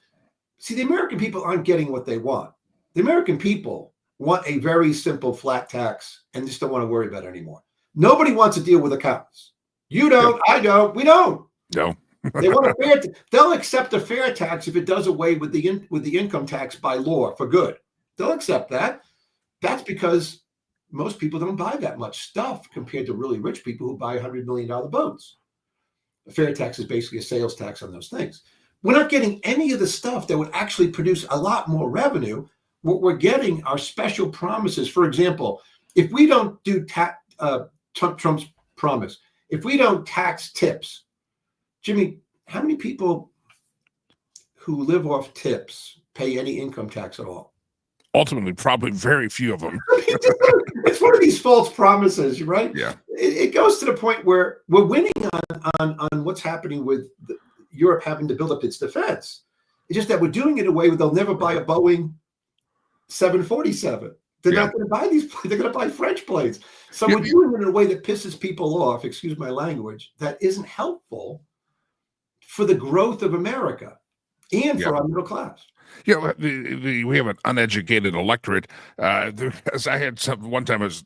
see, the American people aren't getting what they want. The American people want a very simple flat tax and just don't want to worry about it anymore. Nobody wants to deal with accountants. You don't, I don't, we don't. No. They want a fair. They'll accept a fair tax if it does away with the income tax by law for good. They'll accept that. That's because most people don't buy that much stuff compared to really rich people who buy $100 million boats. A fair tax is basically a sales tax on those things. We're not getting any of the stuff that would actually produce a lot more revenue. What we're getting are special promises. For example, if we don't do Trump's promise, if we don't tax tips, Jimmy, how many people who live off tips pay any income tax at all? Ultimately, probably very few of them. It's one of these false promises, right? Yeah. It goes to the point where we're winning on what's happening with Europe having to build up its defense. It's just that we're doing it in a way where they'll never buy a Boeing 747. They're not going to buy these planes. They're going to buy French planes. So we're doing it in a way that pisses people off, excuse my language, that isn't helpful for the growth of America and for our middle class. Yeah, we have an uneducated electorate. As I had one time, I was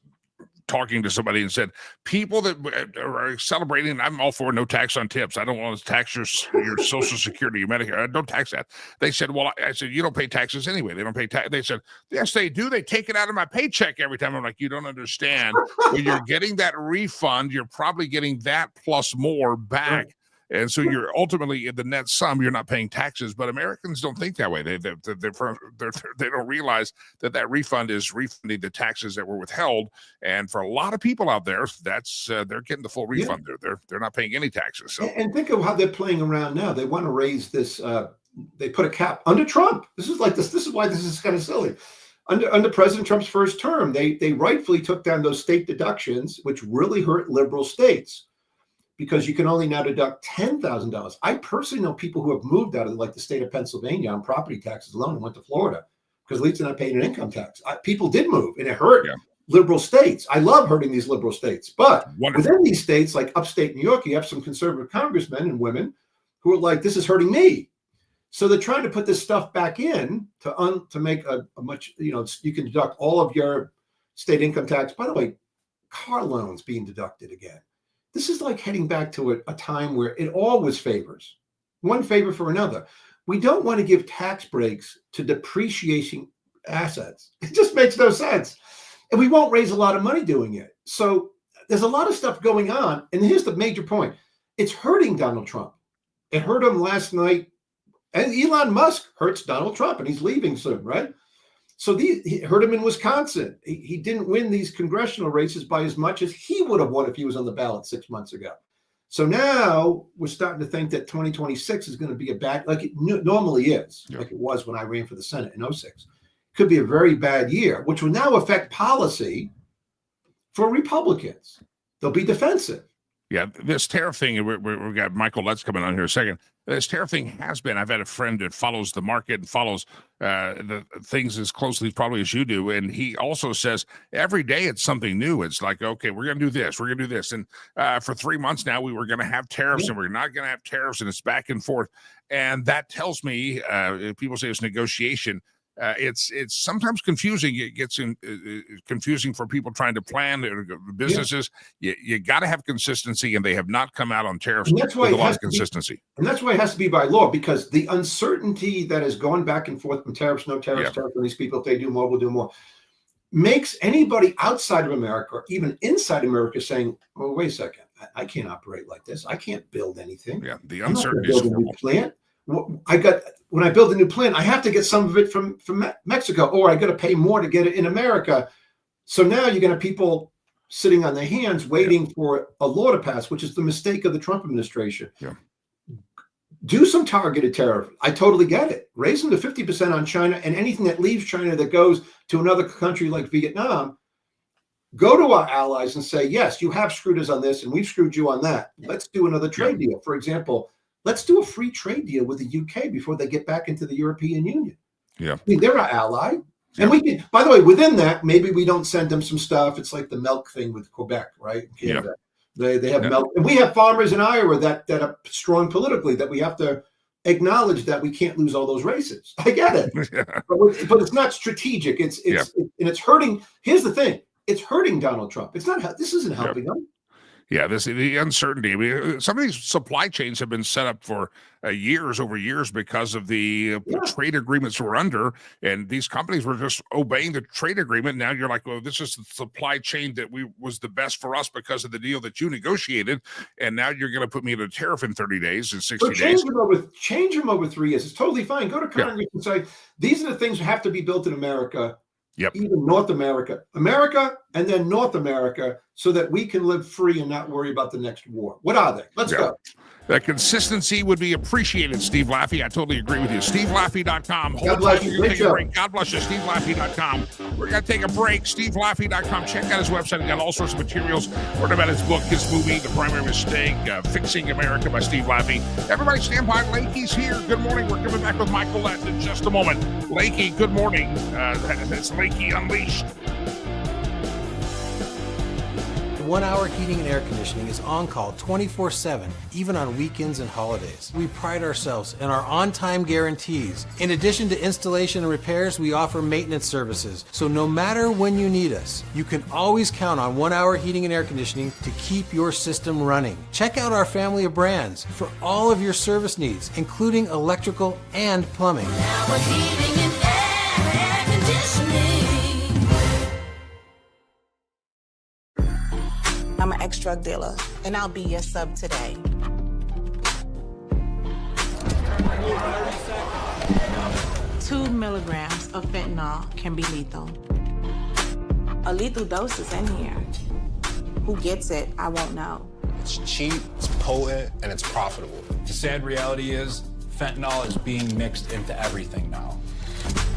talking to somebody and said, people that are celebrating, I'm all for no tax on tips. I don't want to tax your Social Security, your Medicare. Don't tax that. They said, well, I said, you don't pay taxes anyway. They don't pay tax. They said, yes, they do. They take it out of my paycheck every time. I'm like, you don't understand. When you're getting that refund, you're probably getting that plus more back. Right. And so you're ultimately in the net sum, you're not paying taxes, but Americans don't think that way. They don't realize that refund is refunding the taxes that were withheld. And for a lot of people out there, that's they're getting the full refund. Yeah. They're not paying any taxes. So. And think of how they're playing around now. They want to raise this. They put a cap under Trump. This is why this is kind of silly. Under President Trump's first term, they rightfully took down those state deductions, which really hurt liberal states, because you can only now deduct $10,000. I personally know people who have moved out of like the state of Pennsylvania on property taxes alone and went to Florida because at least they're not paying an income tax. People did move and it hurt liberal states. I love hurting these liberal states, but within these states like upstate New York, you have some conservative congressmen and women who are like, this is hurting me. So they're trying to put this stuff back in to make a much, you can deduct all of your state income tax. By the way, car loans being deducted again. This is like heading back to a time where it always favors one favor for another. We don't want to give tax breaks to depreciating assets. It just makes no sense. And we won't raise a lot of money doing it. So there's a lot of stuff going on. And here's the major point. It's hurting Donald Trump. It hurt him last night. And Elon Musk hurts Donald Trump, and he's leaving soon, right? So he hurt him in Wisconsin. He didn't win these congressional races by as much as he would have won if he was on the ballot 6 months ago. So now we're starting to think that 2026 is going to be like it normally is, like it was when I ran for the Senate in 2006. Could be a very bad year, which will now affect policy for Republicans. They'll be defensive. Yeah, this tariff thing, we've got Michael Letts coming on here in a second. This tariff thing has been, I've had a friend that follows the market and follows the things as closely probably as you do. And he also says every day it's something new. It's like, okay, we're going to do this. We're going to do this. And for 3 months now, we were going to have tariffs and we're not going to have tariffs. And it's back and forth. And that tells me, people say it's negotiation. It's sometimes confusing. It gets confusing for people trying to plan businesses. Yeah. You got to have consistency, and they have not come out on tariffs with a lot of consistency. And that's why it has to be by law, because the uncertainty that has gone back and forth from tariffs, no tariffs, tariffs on these people, if they do more, we'll do more, makes anybody outside of America or even inside America saying, well, wait a second, I can't operate like this. I can't build anything. Yeah, the uncertainty is horrible. Plant. When I build a new plant, I have to get some of it from Mexico, or I got to pay more to get it in America. So now you're going to have people sitting on their hands waiting for a law to pass, which is the mistake of the Trump administration. Yeah. Do some targeted tariff. I totally get it. Raise them to 50% on China, and anything that leaves China that goes to another country like Vietnam, go to our allies and say, yes, you have screwed us on this and we've screwed you on that. Let's do another trade deal. For example, let's do a free trade deal with the UK before they get back into the European Union. Yeah. I mean, they're our ally. And we can, by the way, within that, maybe we don't send them some stuff. It's like the milk thing with Quebec, right? Canada. They have milk. And we have farmers in Iowa that are strong politically, that we have to acknowledge that we can't lose all those races. I get it. But it's not strategic. And it's hurting. Here's the thing. It's hurting Donald Trump. This isn't helping him. Yeah, the uncertainty. I mean, some of these supply chains have been set up for over years because of the trade agreements we're under, and these companies were just obeying the trade agreement. Now you're like, well, this is the supply chain that was the best for us because of the deal that you negotiated, and now you're going to put me in a tariff in 30 days and 60 days. Change them over 3 years. It's totally fine. Go to Congress and say, these are the things that have to be built in America. Yep. Even North America, and then North America, so that we can live free and not worry about the next war. What are they? Let's go. That consistency would be appreciated, Steve Laffey. I totally agree with you. SteveLaffey.com. God bless you. Great show. God bless you. SteveLaffey.com. We're going to take a break. SteveLaffey.com. Check out his website. He's got all sorts of materials. Learn about his book, his movie, The Primary Mistake, Fixing America by Steve Laffey. Everybody stand by. Lakey's here. Good morning. We're coming back with Michael Lett in just a moment. Lakey, good morning. That's Lakey Unleashed. 1 Hour Heating and Air Conditioning is on call 24/7, even on weekends and holidays. We pride ourselves in our on-time guarantees. In addition to installation and repairs, we offer maintenance services. So no matter when you need us, you can always count on 1 Hour Heating and Air Conditioning to keep your system running. Check out our family of brands for all of your service needs, including electrical and plumbing. 1 Hour Heating and Air Conditioning. I'm an ex-drug dealer, and I'll be your sub today. Two milligrams of fentanyl can be lethal. A lethal dose is in here. Who gets it, I won't know. It's cheap, it's potent, and it's profitable. The sad reality is fentanyl is being mixed into everything now.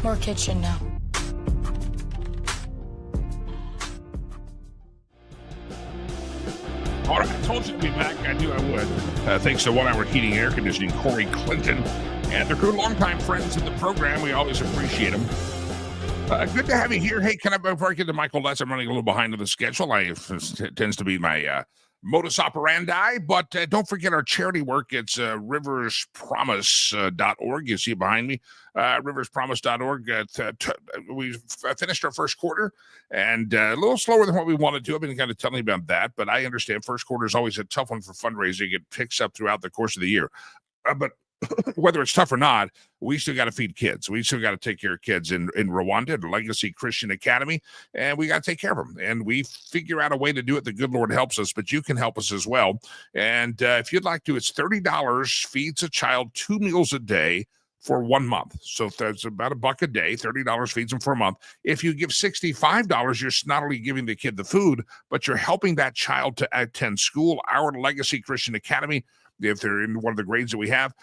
More kitchen now. All right, I told you to be back. I knew I would. Thanks to 1 Hour Heating and Air Conditioning, Corey Clinton, and their crew, longtime friends in the program. We always appreciate them. Good to have you here. Hey, before I get to Michael Lett, I'm running a little behind on the schedule. It tends to be my modus operandi, but don't forget our charity work. It's riverspromise.org. You see it behind me, riverspromise.org. We finished our first quarter, and a little slower than what we want to do. I've been kind of telling you about that, but I understand first quarter is always a tough one for fundraising. It picks up throughout the course of the year. But whether it's tough or not, we still got to feed kids. We still got to take care of kids in Rwanda, the Legacy Christian Academy, and we got to take care of them. And we figure out a way to do it. The good Lord helps us, but you can help us as well. And if you'd like to, it's $30, feeds a child 2 meals a day for 1 month. So that's about $1 a day. $30 feeds them for a month. If you give $65, you're not only giving the kid the food, but you're helping that child to attend school. Our Legacy Christian Academy, if they're in one of the grades that we have,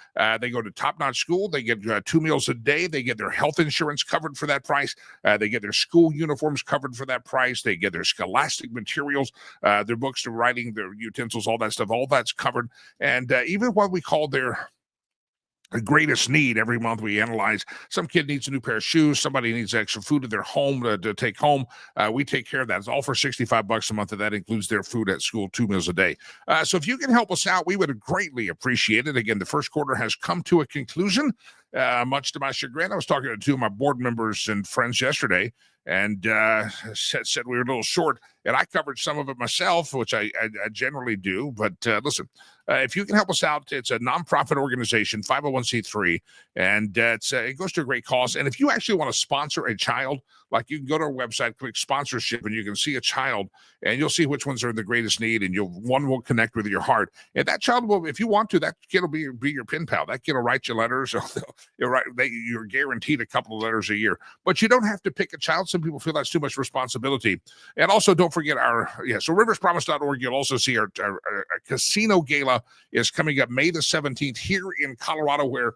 they go to top-notch school. They get 2 meals a day. They get their health insurance covered for that price. They get their school uniforms covered for that price. They get their scholastic materials, their books, their writing, their utensils, all that stuff. All that's covered. And even what we call their greatest need, every month we analyze. Some kid needs a new pair of shoes. Somebody needs extra food in their home to take home. We take care of that. It's all for $65 a month, and that includes their food at school, 2 meals a day. So if you can help us out, we would greatly appreciate it. Again, the first quarter has come to a conclusion, much to my chagrin. I was talking to two of my board members and friends yesterday, and said we were a little short, and I covered some of it myself, which I generally do. But listen, if you can help us out, it's a nonprofit organization, 501c3, and it goes to a great cause. And if you actually want to sponsor a child, like you can go to our website, click sponsorship, and you can see a child, and you'll see which ones are in the greatest need, and one will connect with your heart. And that child will, if you want to, that kid will be your pen pal. That kid will write you letters. You're guaranteed a couple of letters a year, but you don't have to pick a child. Some people feel that's too much responsibility. And also, don't forget so riverspromise.org. You'll also see our casino gala is coming up May the 17th here in Colorado, where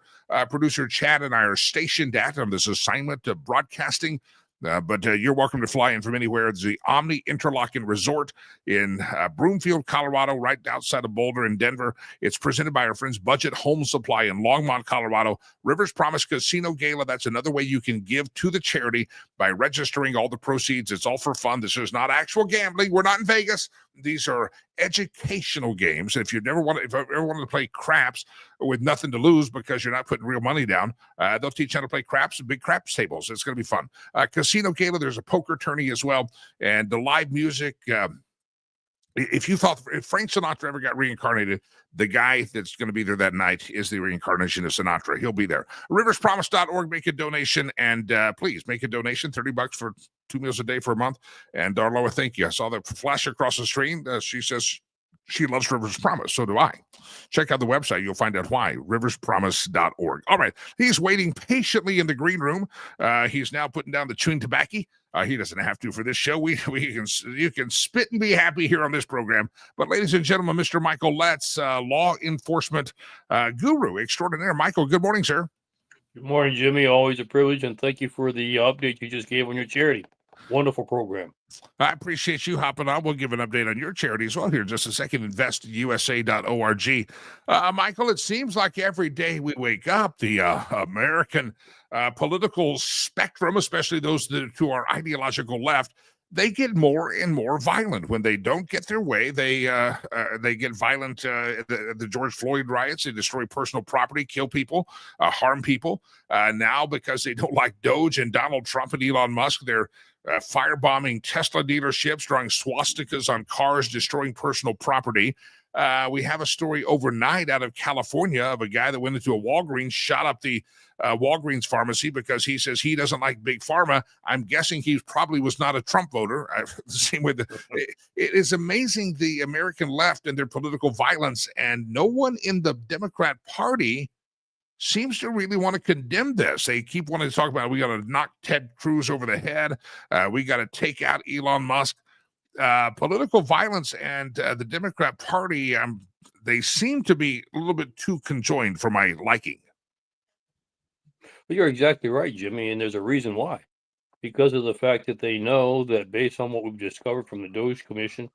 producer Chad and I are stationed at on this assignment of broadcasting. But you're welcome to fly in from anywhere. It's the Omni Interlaken Resort in Broomfield, Colorado, right outside of Boulder in Denver. It's presented by our friends Budget Home Supply in Longmont, Colorado. Rivers Promise Casino Gala, that's another way you can give to the charity by registering all the proceeds. It's all for fun. This is not actual gambling. We're not in Vegas. These are educational games. If you ever wanted to play craps with nothing to lose because you're not putting real money down, they'll teach you how to play craps and big craps tables. It's going to be fun. Casino Gala, there's a poker tourney as well, and the live music. If Frank Sinatra ever got reincarnated, the guy that's going to be there that night is the reincarnation of Sinatra. He'll be there. Riverspromise.org, make a donation, and please make a donation, $30 for 2 meals a day for a month. And Darloa, thank you. I saw that flash across the screen. She says she loves Rivers Promise. So do I. Check out the website. You'll find out why. Riverspromise.org. All right. He's waiting patiently in the green room. He's now putting down the chewing tobacco. He doesn't have to for this show. You can spit and be happy here on this program. But ladies and gentlemen, Mr. Michael Letts, law enforcement guru extraordinaire. Michael, good morning, sir. Good morning, Jimmy. Always a privilege, and thank you for the update you just gave on your charity. Wonderful program. I appreciate you hopping on. We'll give an update on your charity as well here in just a second. InvestUSA.org. Michael, it seems like every day we wake up, the American political spectrum, especially those to our ideological left, they get more and more violent. When they don't get their way, they get violent. The George Floyd riots, they destroy personal property, kill people, harm people. Now, because they don't like Doge and Donald Trump and Elon Musk, they're firebombing Tesla dealerships, drawing swastikas on cars, destroying personal property. We have a story overnight out of California of a guy that went into a Walgreens, shot up the Walgreens pharmacy because he says he doesn't like big pharma. I'm guessing he probably was not a Trump voter. The same way it is amazing, the American left and their political violence, and no one in the Democrat Party seems to really want to condemn this. They keep wanting to talk about, we got to knock Ted Cruz over the head. We got to take out Elon Musk. Political violence and the Democrat Party, they seem to be a little bit too conjoined for my liking. Well, you're exactly right, Jimmy, and there's a reason why. Because of the fact that they know that based on what we've discovered from the Doge Commission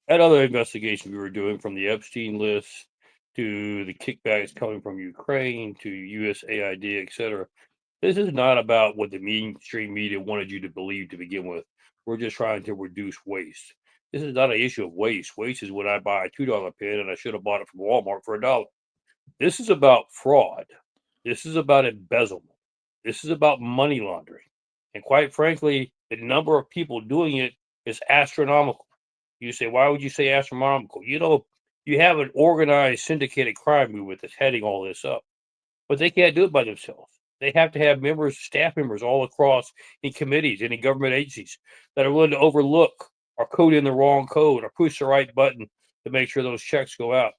and other investigations we were doing, from the Epstein list to the kickbacks coming from Ukraine to USAID, etc., this is not about what the mainstream media wanted you to believe to begin with. We're just trying to reduce waste. This is not an issue of waste. Waste is when I buy a $2 pen and I should have bought it from Walmart for $1. This is about fraud. This is about embezzlement. This is about money laundering. And quite frankly, the number of people doing it is astronomical. You say, why would you say astronomical? You have an organized syndicated crime movement that's heading all this up, but they can't do it by themselves. They have to have members, staff members all across in committees and in government agencies that are willing to overlook or code in the wrong code or push the right button to make sure those checks go out.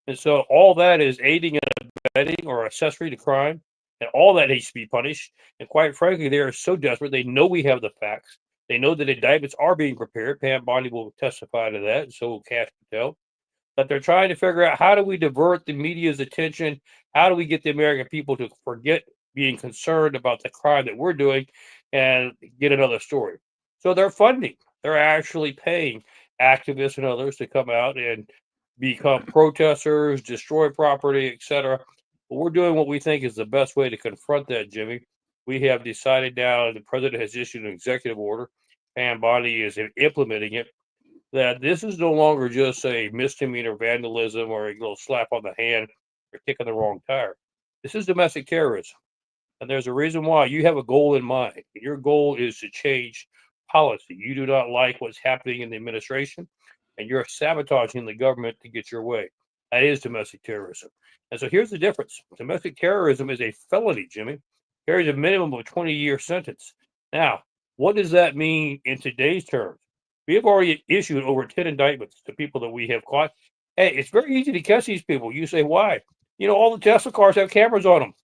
And so all that is aiding and abetting or accessory to crime, and all that needs to be punished. And quite frankly, they are so desperate. They know we have the facts. They know that indictments are being prepared. Pam Bondi will testify to that, and so will Cash Patel. That they're trying to figure out, how do we divert the media's attention? How do we get the American people to forget being concerned about the crime that we're doing and get another story? So they're funding. They're actually paying activists and others to come out and become protesters, destroy property, etc. But we're doing what we think is the best way to confront that, Jimmy. We have decided now, the president has issued an executive order, Pam Bondi is implementing it, that this is no longer just a misdemeanor vandalism or a little slap on the hand or kicking the wrong tire. This is domestic terrorism. And there's a reason why. You have a goal in mind. Your goal is to change policy. You do not like what's happening in the administration, and you're sabotaging the government to get your way. That is domestic terrorism. And so here's the difference. Domestic terrorism is a felony, Jimmy. Carries a minimum of 20-year sentence. Now, what does that mean in today's terms? We have already issued over 10 indictments to people that we have caught. Hey, it's very easy to catch these people. You say, why? All the Tesla cars have cameras on them.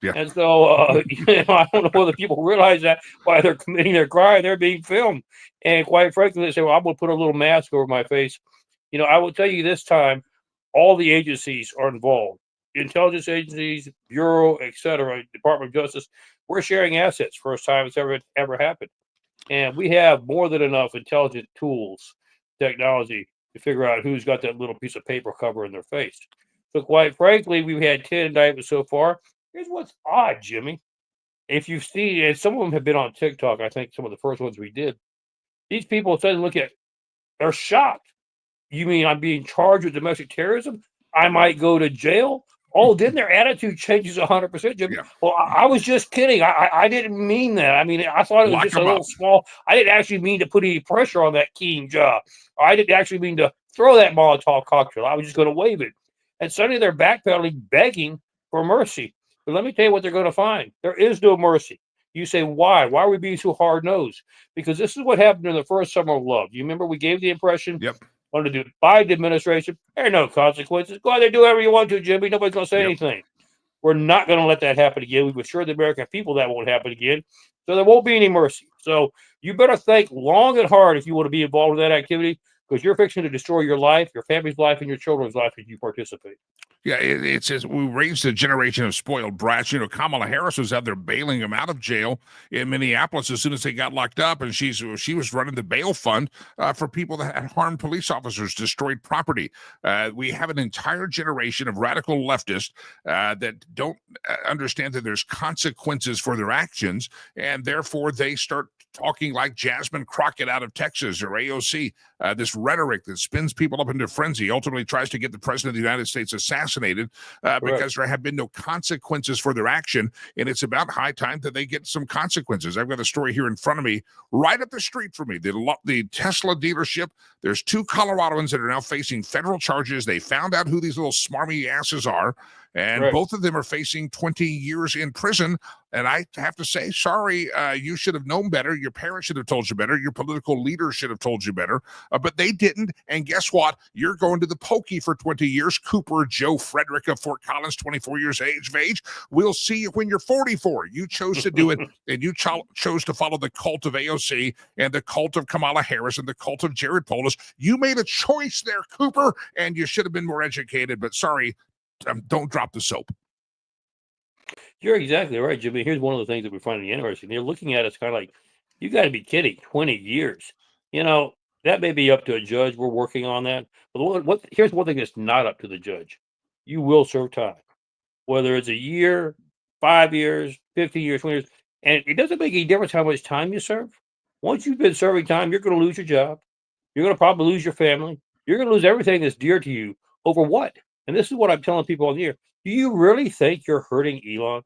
Yeah. And so, I don't know whether people realize that while they're committing their crime, they're being filmed. And quite frankly, they say, well, I'm going to put a little mask over my face. I will tell you this time, all the agencies are involved. Intelligence agencies, Bureau, etc., Department of Justice. We're sharing assets. First time it's ever happened. And we have more than enough intelligent tools, technology, to figure out who's got that little piece of paper covering their face. So quite frankly, we've had 10 indictments so far. Here's what's odd, Jimmy. If you've seen, and some of them have been on TikTok, I think some of the first ones we did, these people suddenly look at, they're shocked. You mean I'm being charged with domestic terrorism? I might go to jail? Oh, then their attitude changes 100%, Jimmy. Yeah. Well, I was just kidding. I didn't mean that. I mean, I thought it was Lock just a 'em little up. small. I didn't actually mean to put any pressure on that King job. I didn't actually mean to throw that Molotov cocktail. I was just going to wave it. And suddenly they're backpedaling, begging for mercy. But let me tell you what they're going to find. There is no mercy. You say, why? Why are we being so hard-nosed? Because this is what happened in the first summer of love. You remember we gave the impression under the Biden administration, there are no consequences. Go out there, do whatever you want to, Jimmy. Nobody's going to say anything. We're not going to let that happen again. We've assured the American people that won't happen again. So there won't be any mercy. So you better think long and hard if you want to be involved in that activity, because you're fixing to destroy your life, your family's life, and your children's life if you participate. Yeah, it says we raised a generation of spoiled brats. Kamala Harris was out there bailing them out of jail in Minneapolis as soon as they got locked up, and she was running the bail fund for people that had harmed police officers, destroyed property. We have an entire generation of radical leftists that don't understand that there's consequences for their actions, and therefore they start talking like Jasmine Crockett out of Texas or AOC, this rhetoric that spins people up into frenzy, ultimately tries to get the president of the United States assassinated because there have been no consequences for their action. And it's about high time that they get some consequences. I've got a story here in front of me, right up the street from me, the Tesla dealership. There's 2 Coloradoans that are now facing federal charges. They found out who these little smarmy asses are. And both of them are facing 20 years in prison. And I have to say, sorry, you should have known better. Your parents should have told you better. Your political leaders should have told you better. But they didn't. And guess what? You're going to the pokey for 20 years. Cooper Joe Frederick of Fort Collins, 24 years of age. We'll see you when you're 44. You chose to do it, and you chose to follow the cult of AOC and the cult of Kamala Harris and the cult of Jared Polis. You made a choice there, Cooper, and you should have been more educated. But sorry, don't drop the soap. You're exactly right, Jimmy. Here's one of the things that we're finding interesting. They're looking at us kind of like, you got to be kidding, 20 years. That may be up to a judge. We're working on that. But here's one thing that's not up to the judge. You will serve time, whether it's a year, 5 years, 50 years, 20 years. And it doesn't make any difference how much time you serve. Once you've been serving time, you're going to lose your job. You're going to probably lose your family. You're going to lose everything that's dear to you over what? And this is what I'm telling people on the air. Do you really think you're hurting Elon?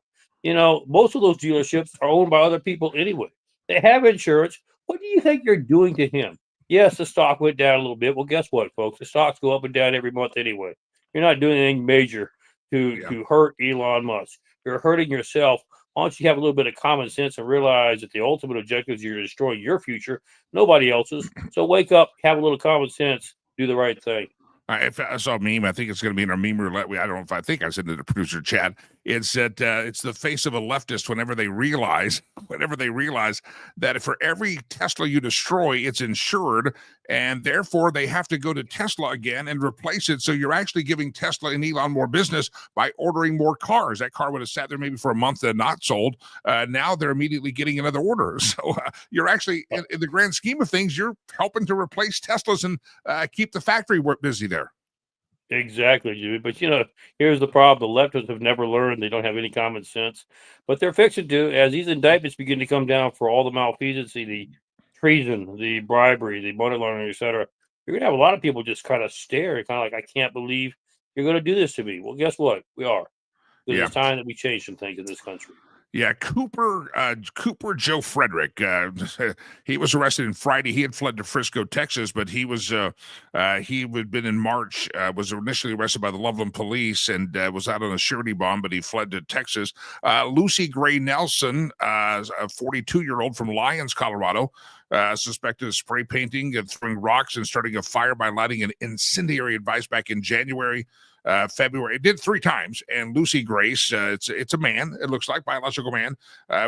Most of those dealerships are owned by other people anyway. They have insurance. What do you think you're doing to him? Yes, the stock went down a little bit. Well, guess what, folks? The stocks go up and down every month anyway. You're not doing anything major to hurt Elon Musk. You're hurting yourself. Why don't you have a little bit of common sense and realize that the ultimate objective is you're destroying your future, nobody else's. So wake up, have a little common sense, do the right thing. If I saw a meme, I think it's going to be in our meme roulette. I don't know if I think I said to the producer chat. It's that it's the face of a leftist whenever they realize that for every Tesla you destroy, it's insured, and therefore they have to go to Tesla again and replace it. So you're actually giving Tesla and Elon more business by ordering more cars. That car would have sat there maybe for a month and not sold. Now they're immediately getting another order. So you're actually, in the grand scheme of things, you're helping to replace Teslas and keep the factory busy there. Exactly, Jimmy. But here's the problem: the leftists have never learned. They don't have any common sense. But they're fixing to, as these indictments begin to come down for all the malfeasance, the treason, the bribery, the money laundering, etc. You're gonna have a lot of people just kind of stare and kind of like, I can't believe you're gonna do this to me. Well, guess what? We are. It's time that we change some things in this country. Yeah, Cooper Joe Frederick. He was arrested on Friday. He had fled to Frisco, Texas, but he had been in March. Was initially arrested by the Loveland police and was out on a surety bond, but he fled to Texas. Lucy Gray Nelson, a 42-year-old from Lyons, Colorado, suspected of spray painting and throwing rocks and starting a fire by lighting an incendiary device back in January. February. It did 3 times. And Lucy Grace, it's a man, it looks like, biological man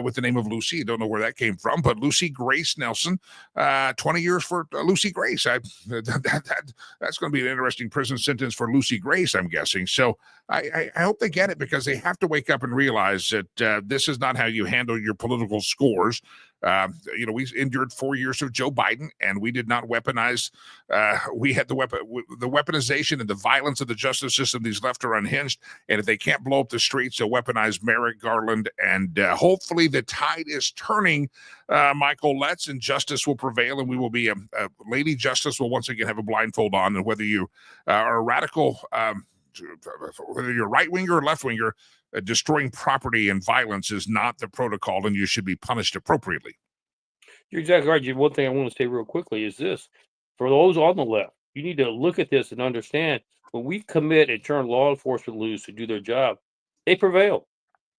with the name of Lucy. Don't know where that came from, but Lucy Grace Nelson, 20 years for Lucy Grace. That's going to be an interesting prison sentence for Lucy Grace, I'm guessing. So I hope they get it, because they have to wake up and realize that this is not how you handle your political scores. We endured 4 years of Joe Biden, and we did not weaponize. We had the weaponization and the violence of the justice system. These left are unhinged, and if they can't blow up the streets, they'll weaponize Merrick Garland. And hopefully, the tide is turning. Michael Letts, and justice will prevail, and we will be a Lady Justice will once again have a blindfold on. And whether you are a radical, whether you're right winger or left winger, destroying property and violence is not the protocol, and you should be punished appropriately. You're exactly right, Jim. One thing I want to say real quickly is this: for those on the left, you need to look at this and understand, when we commit and turn law enforcement loose to do their job, they prevail.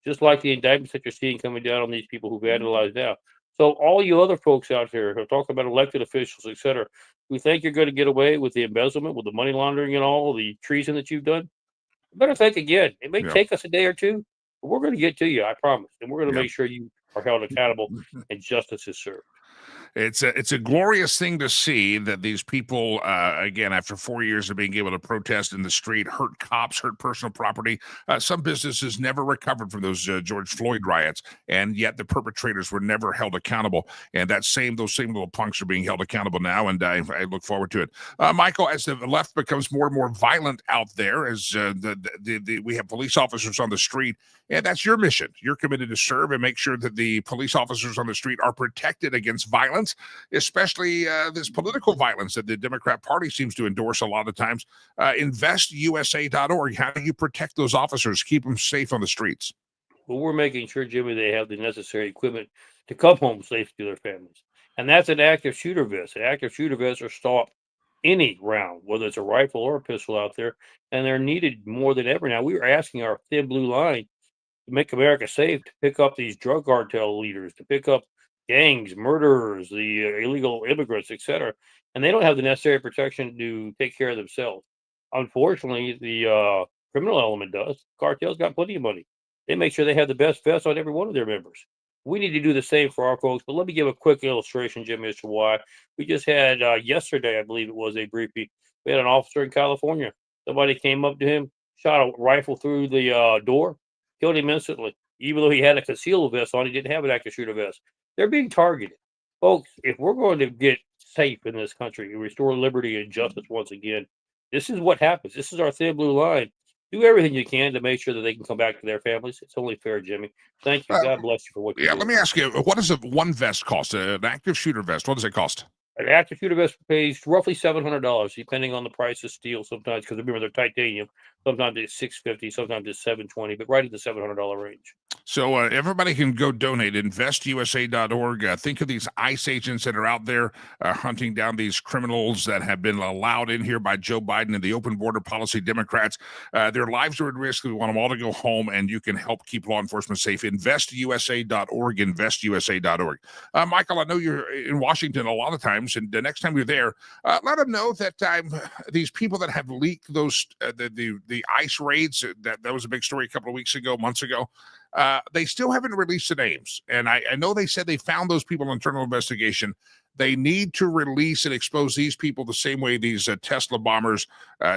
Just like the indictments that you're seeing coming down on these people who've vandalized now. So all you other folks out there who are talking about elected officials, et cetera, who think you're going to get away with the embezzlement, with the money laundering and all the treason that you've done, you better think again. It may take us a day or two, but we're going to get to you, I promise. And we're going to make sure you are held accountable and justice is served. It's a glorious thing to see that these people, again, after 4 years of being able to protest in the street, hurt cops, hurt personal property. Some businesses never recovered from those George Floyd riots, and yet the perpetrators were never held accountable. And those same little punks are being held accountable now, and I look forward to it. Michael, as the left becomes more and more violent out there, as we have police officers on the street, and that's your mission. You're committed to serve and make sure that the police officers on the street are protected against violence, especially this political violence that the Democrat Party seems to endorse a lot of times. InvestUSA.org. How do you protect those officers, keep them safe on the streets? Well, we're making sure, Jimmy, they have the necessary equipment to come home safe to their families. And that's an active shooter vest. An active shooter vests are stop any round, whether it's a rifle or a pistol out there, and they're needed more than ever now. We were asking our thin blue line to make America safe, to pick up these drug cartel leaders, to pick up gangs, murderers, the illegal immigrants, etc. And they don't have the necessary protection to take care of themselves. Unfortunately, the criminal element does. Cartels got plenty of money. They make sure they have the best vests on every one of their members. We need to do the same for our folks. But let me give a quick illustration, Jimmy, as to why. We just had yesterday, I believe it was, a briefing. We had an officer in California. Somebody came up to him, shot a rifle through the door, killed him instantly. Even though he had a concealed vest on, he didn't have an active shooter vest. They're being targeted. Folks, if we're going to get safe in this country and restore liberty and justice once again, this is what happens. This is our thin blue line. Do everything you can to make sure that they can come back to their families. It's only fair, Jimmy. Thank you. God bless you for what you do. Let me ask you, what does one vest cost? An active shooter vest, what does it cost? An active shooter vest pays roughly $700, depending on the price of steel sometimes, because remember, they're titanium. Sometimes it's $650, sometimes it's $720, but right at the $700 range. So everybody can go donate. InvestUSA.org. Think of these ICE agents that are out there hunting down these criminals that have been allowed in here by Joe Biden and the open border policy Democrats. Their lives are at risk. We want them all to go home, and you can help keep law enforcement safe. InvestUSA.org. InvestUSA.org. Michael, I know you're in Washington a lot of times, and the next time you're there, let them know that these people that have leaked those the ICE raids, that was a big story a couple of months ago. They still haven't released the names. And I know they said they found those people in internal investigation. They need to release and expose these people the same way these Tesla bombers,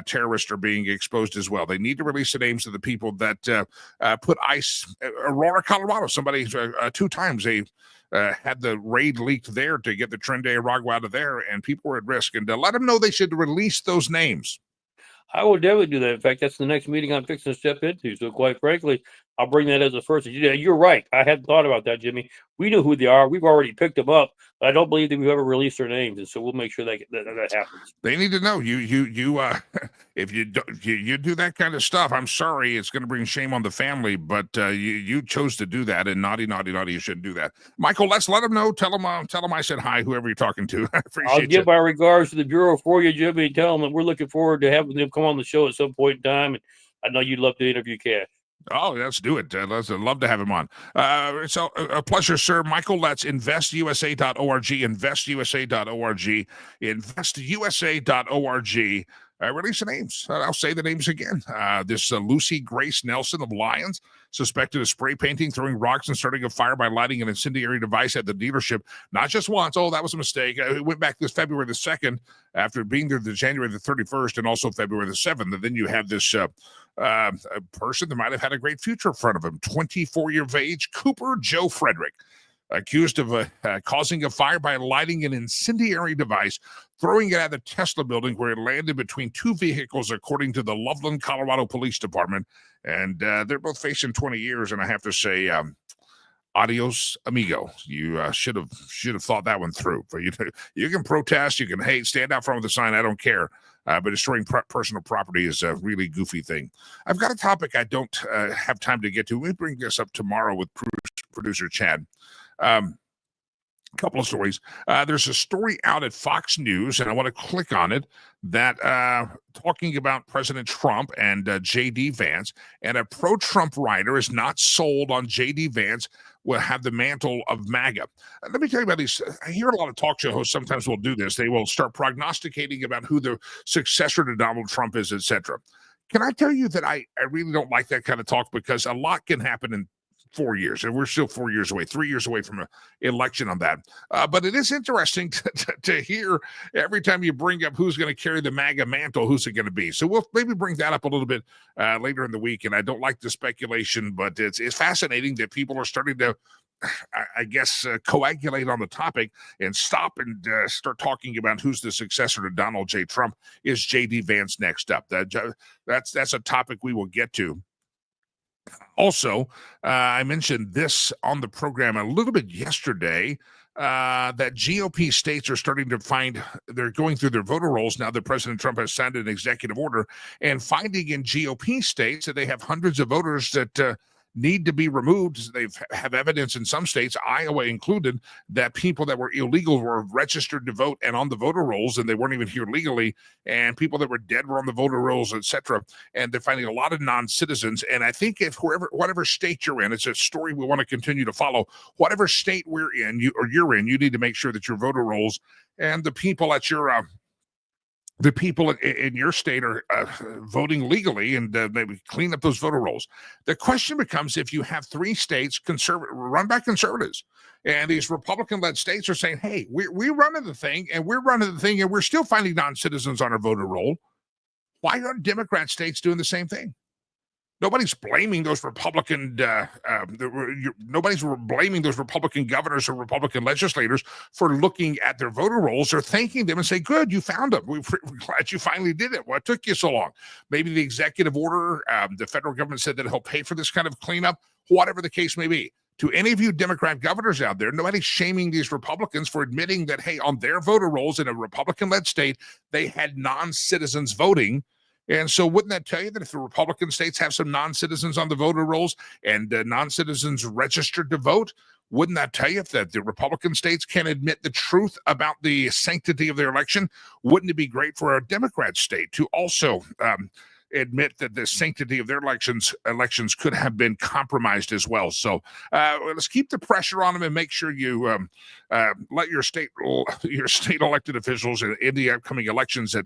terrorists, are being exposed as well. They need to release the names of the people that put ICE, Aurora, Colorado, somebody 2 times they had the raid leaked there to get the Tren de Aragua out of there, and people were at risk. And let them know they should release those names. I will definitely do that. In fact, that's the next meeting I'm fixing to step into. So quite frankly, I'll bring that as a first. Yeah, you're right. I hadn't thought about that, Jimmy. We know who they are. We've already picked them up. But I don't believe that we've ever released their names, and so we'll make sure that happens. They need to know you. If you do that kind of stuff, I'm sorry, it's going to bring shame on the family. But you chose to do that, and naughty. You shouldn't do that. Michael, let's let them know. Tell them I said hi. Whoever you're talking to, I appreciate. I'll give my regards to the Bureau for you, Jimmy, and tell them that we're looking forward to having them come on the show at some point in time. And I know you'd love to interview Cash. Oh, let's do it. I'd love to have him on. It's a pleasure, sir. Michael, that's investusa.org, investusa.org, investusa.org. Release the names. I'll say the names again. This Lucy Grace Nelson of Lyons, suspected of spray painting, throwing rocks, and starting a fire by lighting an incendiary device at the dealership. Not just once. Oh, that was a mistake. It went back this February the 2nd after being there the January the 31st and also February the 7th. And then you have this a person that might have had a great future in front of him. 24 years of age, Cooper Joe Frederick, accused of causing a fire by lighting an incendiary device, throwing it at the Tesla building where it landed between two vehicles, according to the Loveland, Colorado Police Department. And they're both facing 20 years. And I have to say, adios, amigo. You should have thought that one through. But you can protest, you can hate, stand out front of the sign. I don't care. But destroying personal property is a really goofy thing. I've got a topic I don't have time to get to. We bring this up tomorrow with producer Chad. Couple of stories. There's a story out at Fox News, and I want to click on it, that talking about President Trump and J.D. Vance, and a pro-Trump writer is not sold on J.D. Vance will have the mantle of MAGA. Let me tell you about these. I hear a lot of talk show hosts sometimes will do this. They will start prognosticating about who the successor to Donald Trump is, etc. Can I tell you that I really don't like that kind of talk, because a lot can happen in 4 years, and we're still 4 years away, 3 years away from an election on that. But it is interesting to hear every time you bring up who's going to carry the MAGA mantle, who's it going to be. So we'll maybe bring that up a little bit later in the week. And I don't like the speculation, but it's fascinating that people are starting to, I guess, coagulate on the topic and stop and start talking about who's the successor to Donald J. Trump. Is J.D. Vance next up? That's a topic we will get to. Also, I mentioned this on the program a little bit yesterday, that GOP states are starting to find, they're going through their voter rolls now that President Trump has signed an executive order, and finding in GOP states that they have hundreds of voters that need to be removed. They have evidence in some states, Iowa included, that people that were illegal were registered to vote and on the voter rolls, and they weren't even here legally, and people that were dead were on the voter rolls, etc. And they're finding a lot of non-citizens. And I think if whatever state you're in, it's a story we want to continue to follow. Whatever state we're in, you're in, you need to make sure that your voter rolls and the people at your the people in your state are voting legally, and maybe clean up those voter rolls. The question becomes, if you have 3 states run by conservatives, and these Republican-led states are saying, hey, we're running the thing, and we're still finding non-citizens on our voter roll. Why aren't Democrat states doing the same thing? Nobody's blaming those Republican. Nobody's blaming those Republican governors or Republican legislators for looking at their voter rolls. They're thanking them and say, "Good, you found them. We're glad you finally did it. What took you so long?" Maybe the executive order, the federal government said that he'll pay for this kind of cleanup. Whatever the case may be, to any of you Democrat governors out there, nobody's shaming these Republicans for admitting that, hey, on their voter rolls in a Republican-led state, they had non-citizens voting. And so wouldn't that tell you that if the Republican states have some non-citizens on the voter rolls and non-citizens registered to vote, wouldn't that tell you that the Republican states can admit the truth about the sanctity of their election? Wouldn't it be great for a Democrat state to also admit that the sanctity of their elections could have been compromised as well? So let's keep the pressure on them and make sure you let your state elected officials in the upcoming elections that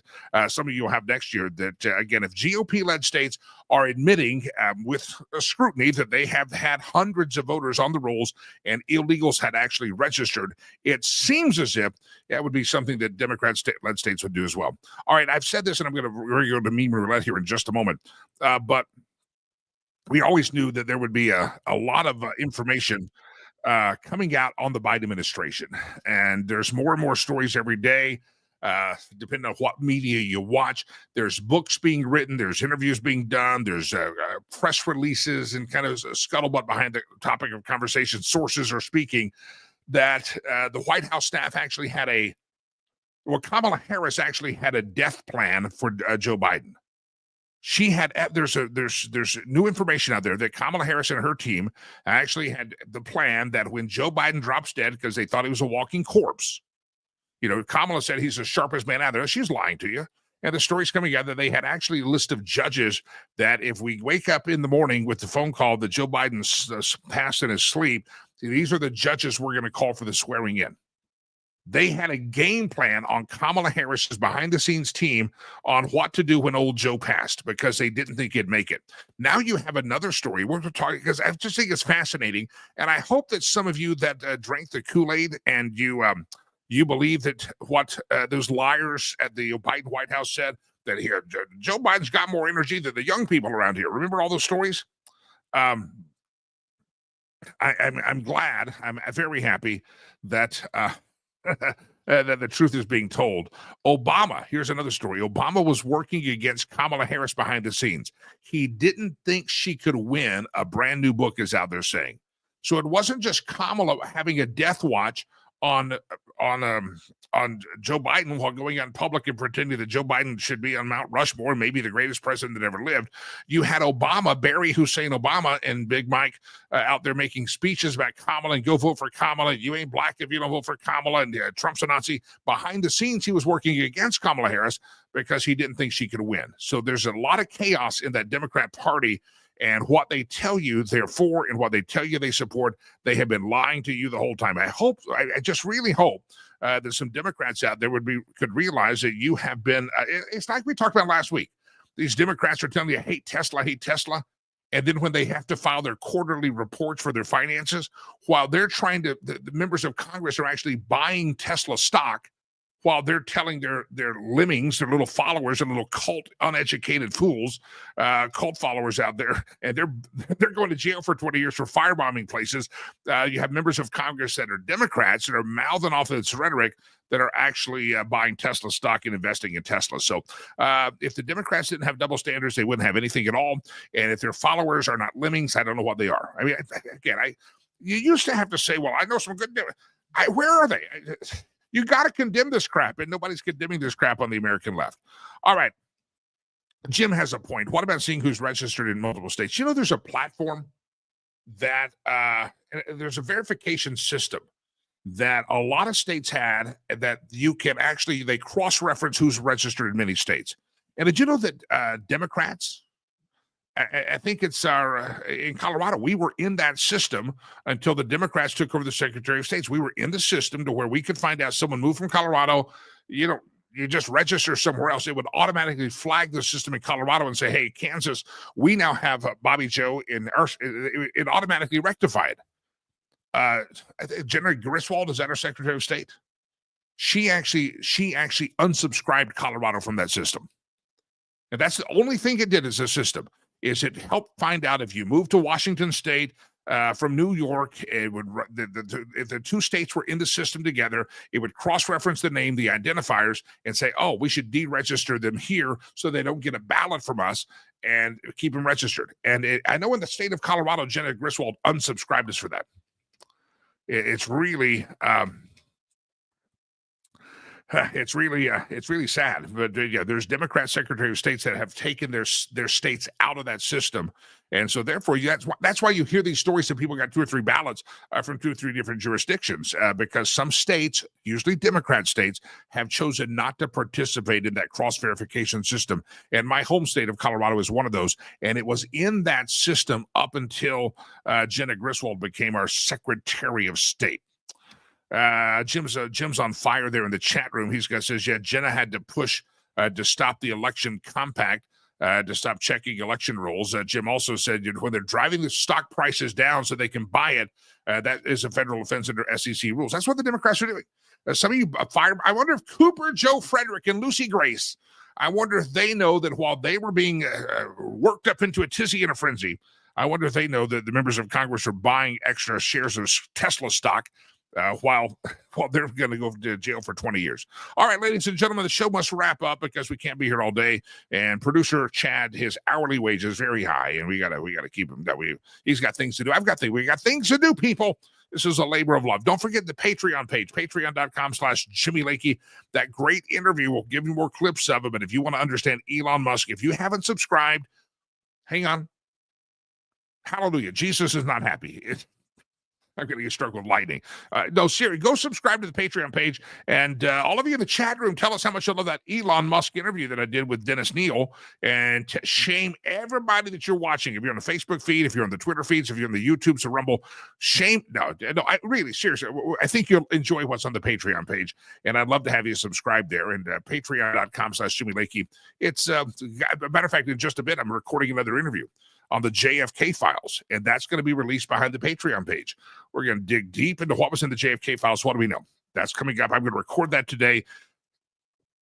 some of you will have next year, that again, if GOP-led states are admitting with scrutiny that they have had hundreds of voters on the rolls and illegals had actually registered, it seems as if that would be something that Democrat-led states would do as well. All right, I've said this, and I'm going to go to meme roulette here in just a moment, but we always knew that there would be a lot of information coming out on the Biden administration, and there's more and more stories every day. depending on what media you watch. There's books being written, there's interviews being done, there's press releases, and kind of a scuttlebutt behind the topic of conversation. Sources are speaking that the White House staff actually had Kamala Harris actually had a death plan for Joe Biden. She had there's new information out there that Kamala Harris and her team actually had the plan that when Joe Biden drops dead, because they thought he was a walking corpse. Kamala said he's the sharpest man out there. She's lying to you. And the story's coming out that they had actually a list of judges that if we wake up in the morning with the phone call that Joe Biden's passed in his sleep, these are the judges we're going to call for the swearing in. They had a game plan on Kamala Harris's behind-the-scenes team on what to do when old Joe passed because they didn't think he'd make it. Now you have another story. We're talking because I just think it's fascinating, and I hope that some of you that drank the Kool-Aid and you believe that what those liars at the Biden White House said, that here Joe Biden's got more energy than the young people around here. Remember all those stories? I'm glad. I'm very happy that. That the truth is being told. Obama, here's another story. Obama was working against Kamala Harris behind the scenes. He didn't think she could win. A brand new book is out there saying. So it wasn't just Kamala having a death watch on Joe Biden while going on public and pretending that Joe Biden should be on Mount Rushmore, maybe the greatest president that ever lived. You had Obama, Barry Hussein Obama, and Big Mike out there making speeches about Kamala and go vote for Kamala. You ain't black if you don't vote for Kamala, and Trump's a Nazi. Behind the scenes, he was working against Kamala Harris because he didn't think she could win. So there's a lot of chaos in that Democrat Party. And what they tell you they're for and what they tell you they support, they have been lying to you the whole time. I just really hope that some Democrats out there could realize that you have been, it's like we talked about last week. These Democrats are telling you, hate Tesla. And then when they have to file their quarterly reports for their finances, while they're trying to, the members of Congress are actually buying Tesla stock while they're telling their lemmings, their little followers, and little cult, uneducated fools, cult followers out there, and they're going to jail for 20 years for firebombing places. You have members of Congress that are Democrats that are mouthing off this rhetoric that are actually buying Tesla stock and investing in Tesla. So if the Democrats didn't have double standards, they wouldn't have anything at all. And if their followers are not lemmings, I don't know what they are. I mean, again, you used to have to say, well, I know some good. Where are they? You got to condemn this crap, and nobody's condemning this crap on the American left. All right. Jim has a point. What about seeing who's registered in multiple states? There's a platform that there's a verification system that a lot of states had that you can actually, they cross-reference who's registered in many states. And did you know that Democrats, I think it's in Colorado, we were in that system until the Democrats took over the Secretary of State. We were in the system to where we could find out someone moved from Colorado. You just register somewhere else. It would automatically flag the system in Colorado and say, hey, Kansas, we now have Bobby Joe in our, it automatically rectified. Jenna Griswold, is that our Secretary of State? She actually unsubscribed Colorado from that system. And that's the only thing it did as a system. Is it helped find out if you moved to Washington State from New York, it would if the two states were in the system together, it would cross-reference the name, the identifiers, and say, oh, we should deregister them here so they don't get a ballot from us and keep them registered. And I know in the state of Colorado, Jenna Griswold unsubscribed us for that. It's really... It's really sad, but yeah, there's Democrat Secretary of States that have taken their states out of that system, and so therefore that's why you hear these stories that people got 2 or 3 ballots from 2 or 3 different jurisdictions because some states, usually Democrat states, have chosen not to participate in that cross verification system. And my home state of Colorado is one of those, and it was in that system up until Jenna Griswold became our Secretary of State. Jim's on fire there in the chat room. He says, yeah, Jenna had to push to stop the election compact, to stop checking election rolls. Jim also said when they're driving the stock prices down so they can buy it, that is a federal offense under SEC rules. That's what the Democrats are doing. Some of you I wonder if Cooper, Joe Frederick, and Lucy Grace, I wonder if they know that while they were being worked up into a tizzy and a frenzy, I wonder if they know that the members of Congress are buying extra shares of Tesla stock while they're going to go to jail for 20 years. All right, ladies and gentlemen, the show must wrap up because we can't be here all day. And producer Chad, his hourly wage is very high, and we gotta keep him. He's got things to do. We got things to do, people. This is a labor of love. Don't forget the Patreon page, patreon.com/Jimmy Lakey. That great interview. We'll give you more clips of it. But if you want to understand Elon Musk, if you haven't subscribed, hang on. Hallelujah. Jesus is not happy. I'm going to get struck with lightning. No, seriously, go subscribe to the Patreon page. And all of you in the chat room, tell us how much you love that Elon Musk interview that I did with Dennis Neal. And to shame everybody that you're watching. If you're on the Facebook feed, if you're on the Twitter feeds, if you're on the YouTube, so Rumble, shame. No, I really, seriously, I think you'll enjoy what's on the Patreon page. And I'd love to have you subscribe there. And patreon.com/Jimmy Lakey. It's, a matter of fact, in just a bit, I'm recording another interview on the JFK files, and that's going to be released behind the Patreon page. We're going to dig deep into what was in the JFK files. What do we know? That's coming up. I'm going to record that today.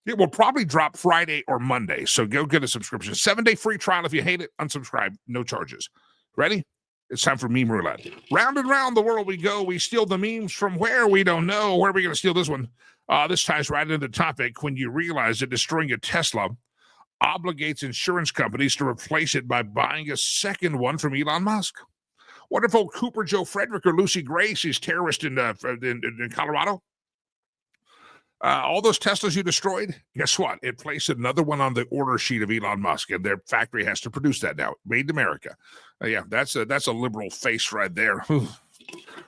It will probably drop Friday or Monday, so go get a subscription. 7-day free trial. If you hate it, unsubscribe. No charges. Ready? It's time for Meme Roulette. Round and round the world we go. We steal the memes from where we don't know. Where are we going to steal this one? This ties right into the topic when you realize that destroying a Tesla obligates insurance companies to replace it by buying a second one from Elon Musk. What if old Cooper Joe Frederick or Lucy Gray sees terrorists in Colorado? All those Teslas you destroyed, guess what? It placed another one on the order sheet of Elon Musk, and their factory has to produce that now. Made in America. Yeah, that's a liberal face right there.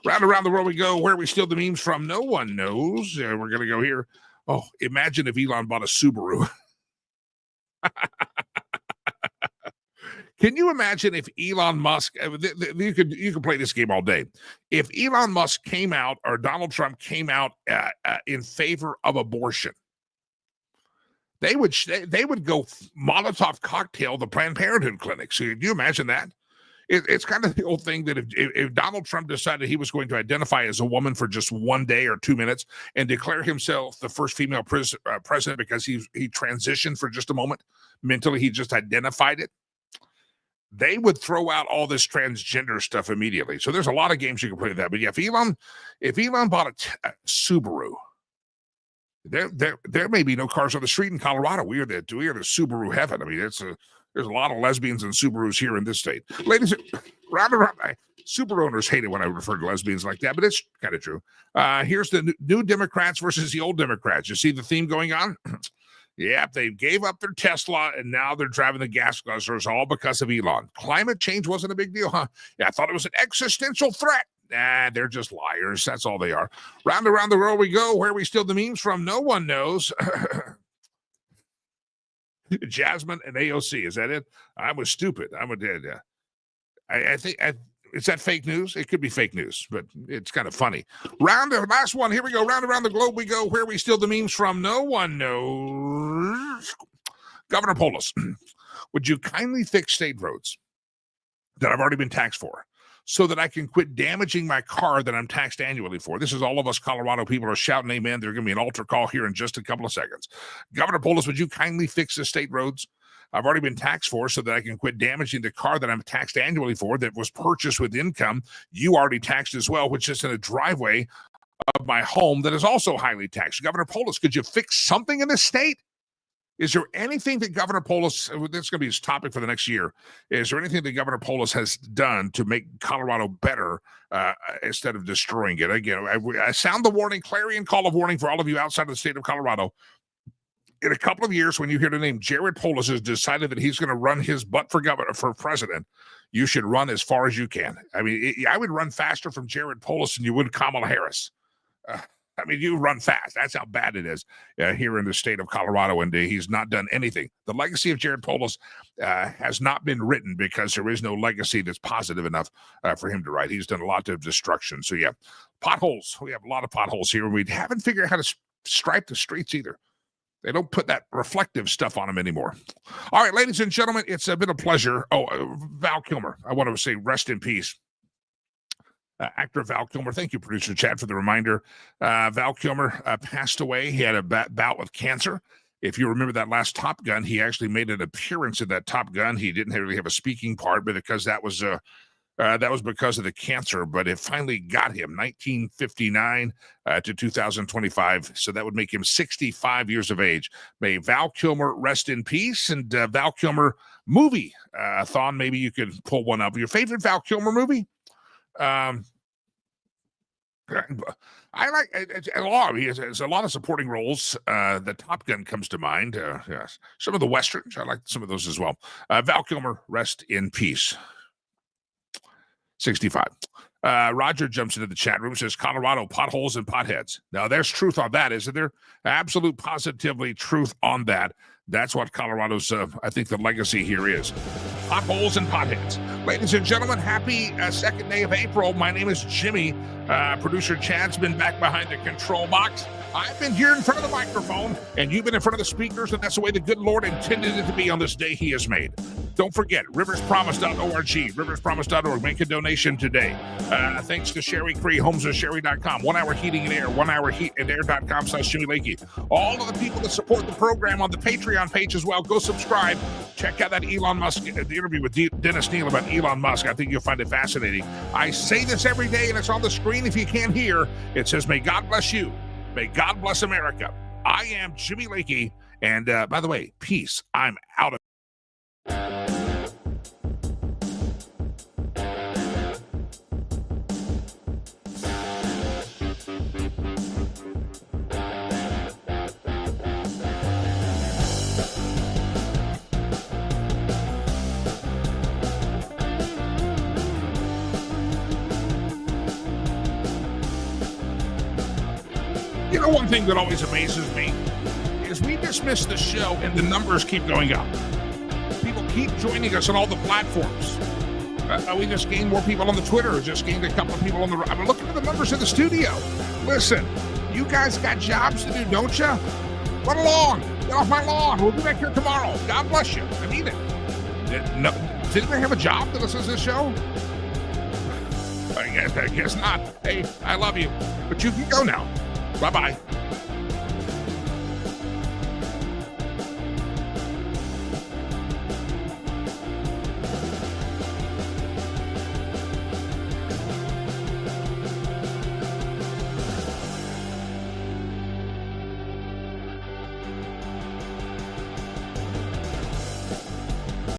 Round around the world we go. Where we steal the memes from, no one knows. We're going to go here. Oh, imagine if Elon bought a Subaru. Can you imagine if Elon Musk, you could play this game all day. If Elon Musk came out or Donald Trump came out in favor of abortion, they would go Molotov cocktail the Planned Parenthood clinic. So can you imagine that? It's kind of the old thing that if Donald Trump decided he was going to identify as a woman for just 1 day or 2 minutes and declare himself the first female president because he transitioned for just a moment, mentally he just identified it, they would throw out all this transgender stuff immediately. So there's a lot of games you can play with that. But yeah, if Elon bought a Subaru, there may be no cars on the street in Colorado. We are the Subaru heaven. I mean, there's a lot of lesbians and Subarus here in this state. Ladies, round and round, Subaru owners hate it when I refer to lesbians like that, but it's kind of true. Here's the new Democrats versus the old Democrats. You see the theme going on? Yep, they gave up their Tesla, and now they're driving the gas guzzlers, all because of Elon. Climate change wasn't a big deal, huh? Yeah, I thought it was an existential threat. Nah, they're just liars. That's all they are. Round around the world we go. Where we steal the memes from, no one knows. Jasmine and AOC, is that it? I was stupid. I'm a dead. I think is that fake news? It could be fake news, but it's kind of funny. Last one. Here we go. Round around the globe we go. Where we steal the memes from, no one knows. Governor Polis, would you kindly fix state roads that I've already been taxed for, so that I can quit damaging my car that I'm taxed annually for? This is all of us Colorado people are shouting amen. There's going to be an altar call here in just a couple of seconds. Governor Polis, would you kindly fix the state roads I've already been taxed for, so that I can quit damaging the car that I'm taxed annually for that was purchased with income you already taxed as well, which is in a driveway of my home that is also highly taxed? Governor Polis, could you fix something in this state? Is there anything that Governor Polis, that's going to be his topic for the next year, is there anything that Governor Polis has done to make Colorado better instead of destroying it? Again, I sound the warning, clarion call of warning for all of you outside of the state of Colorado. In a couple of years, when you hear the name Jared Polis has decided that he's going to run his butt for president, you should run as far as you can. I mean, I would run faster from Jared Polis than you would Kamala Harris. I mean, you run fast. That's how bad it is here in the state of Colorado, and he's not done anything. The legacy of Jared Polis has not been written because there is no legacy that's positive enough for him to write. He's done a lot of destruction. So, yeah, potholes. We have a lot of potholes here. We haven't figured out how to stripe the streets either. They don't put that reflective stuff on them anymore. All right, ladies and gentlemen, it's been a pleasure. Oh, Val Kilmer, I want to say rest in peace. Actor Val Kilmer. Thank you, producer Chad, for the reminder. Val Kilmer passed away. He had a bout with cancer. If you remember that last Top Gun, he actually made an appearance in that Top Gun. He didn't really have a speaking part, but because that was That was because of the cancer, but it finally got him 1959 to 2025. So that would make him 65 years of age. May Val Kilmer rest in peace. And Val Kilmer movie, Thon, maybe you could pull one up. Your favorite Val Kilmer movie? I like a lot. He has a lot of supporting roles. The Top Gun comes to mind. Yes, some of the westerns. I like some of those as well. Val Kilmer, rest in peace. 65. Roger jumps into the chat room, says Colorado, potholes and potheads. Now there's truth on that, isn't there? Absolute positively truth on that. That's what Colorado's, I think the legacy here is. Potholes and potheads. Ladies and gentlemen, happy second day of April. My name is Jimmy. Producer Chad's been back behind the control box. I've been here in front of the microphone, and you've been in front of the speakers, and that's the way the good Lord intended it to be on this day he has made. Don't forget, riverspromise.org, riverspromise.org. Make a donation today. Thanks to Sherry Cree, homesofsherry.com, 1 Hour Heating and Air, 1hourheatandair.com/Jimmy Lakey. All of the people that support the program on the Patreon page as well, go subscribe. Check out that Elon Musk, the interview with Dennis Neal about Elon Musk. I think you'll find it fascinating. I say this every day, and it's on the screen if you can't hear. It says, may God bless you. May God bless America. I am Jimmy Lakey. And by the way, peace. I'm out of. You know, one thing that always amazes me is we dismiss the show and the numbers keep going up. People keep joining us on all the platforms. We just gained more people on the Twitter. Just gained a couple of people on the... I mean, look at the numbers in the studio. Listen, you guys got jobs to do, don't you? Run along. Get off my lawn. We'll be back here tomorrow. God bless you. I mean it. Does anybody have a job that listens to this show? I guess not. Hey, I love you. But you can go now. Bye-bye.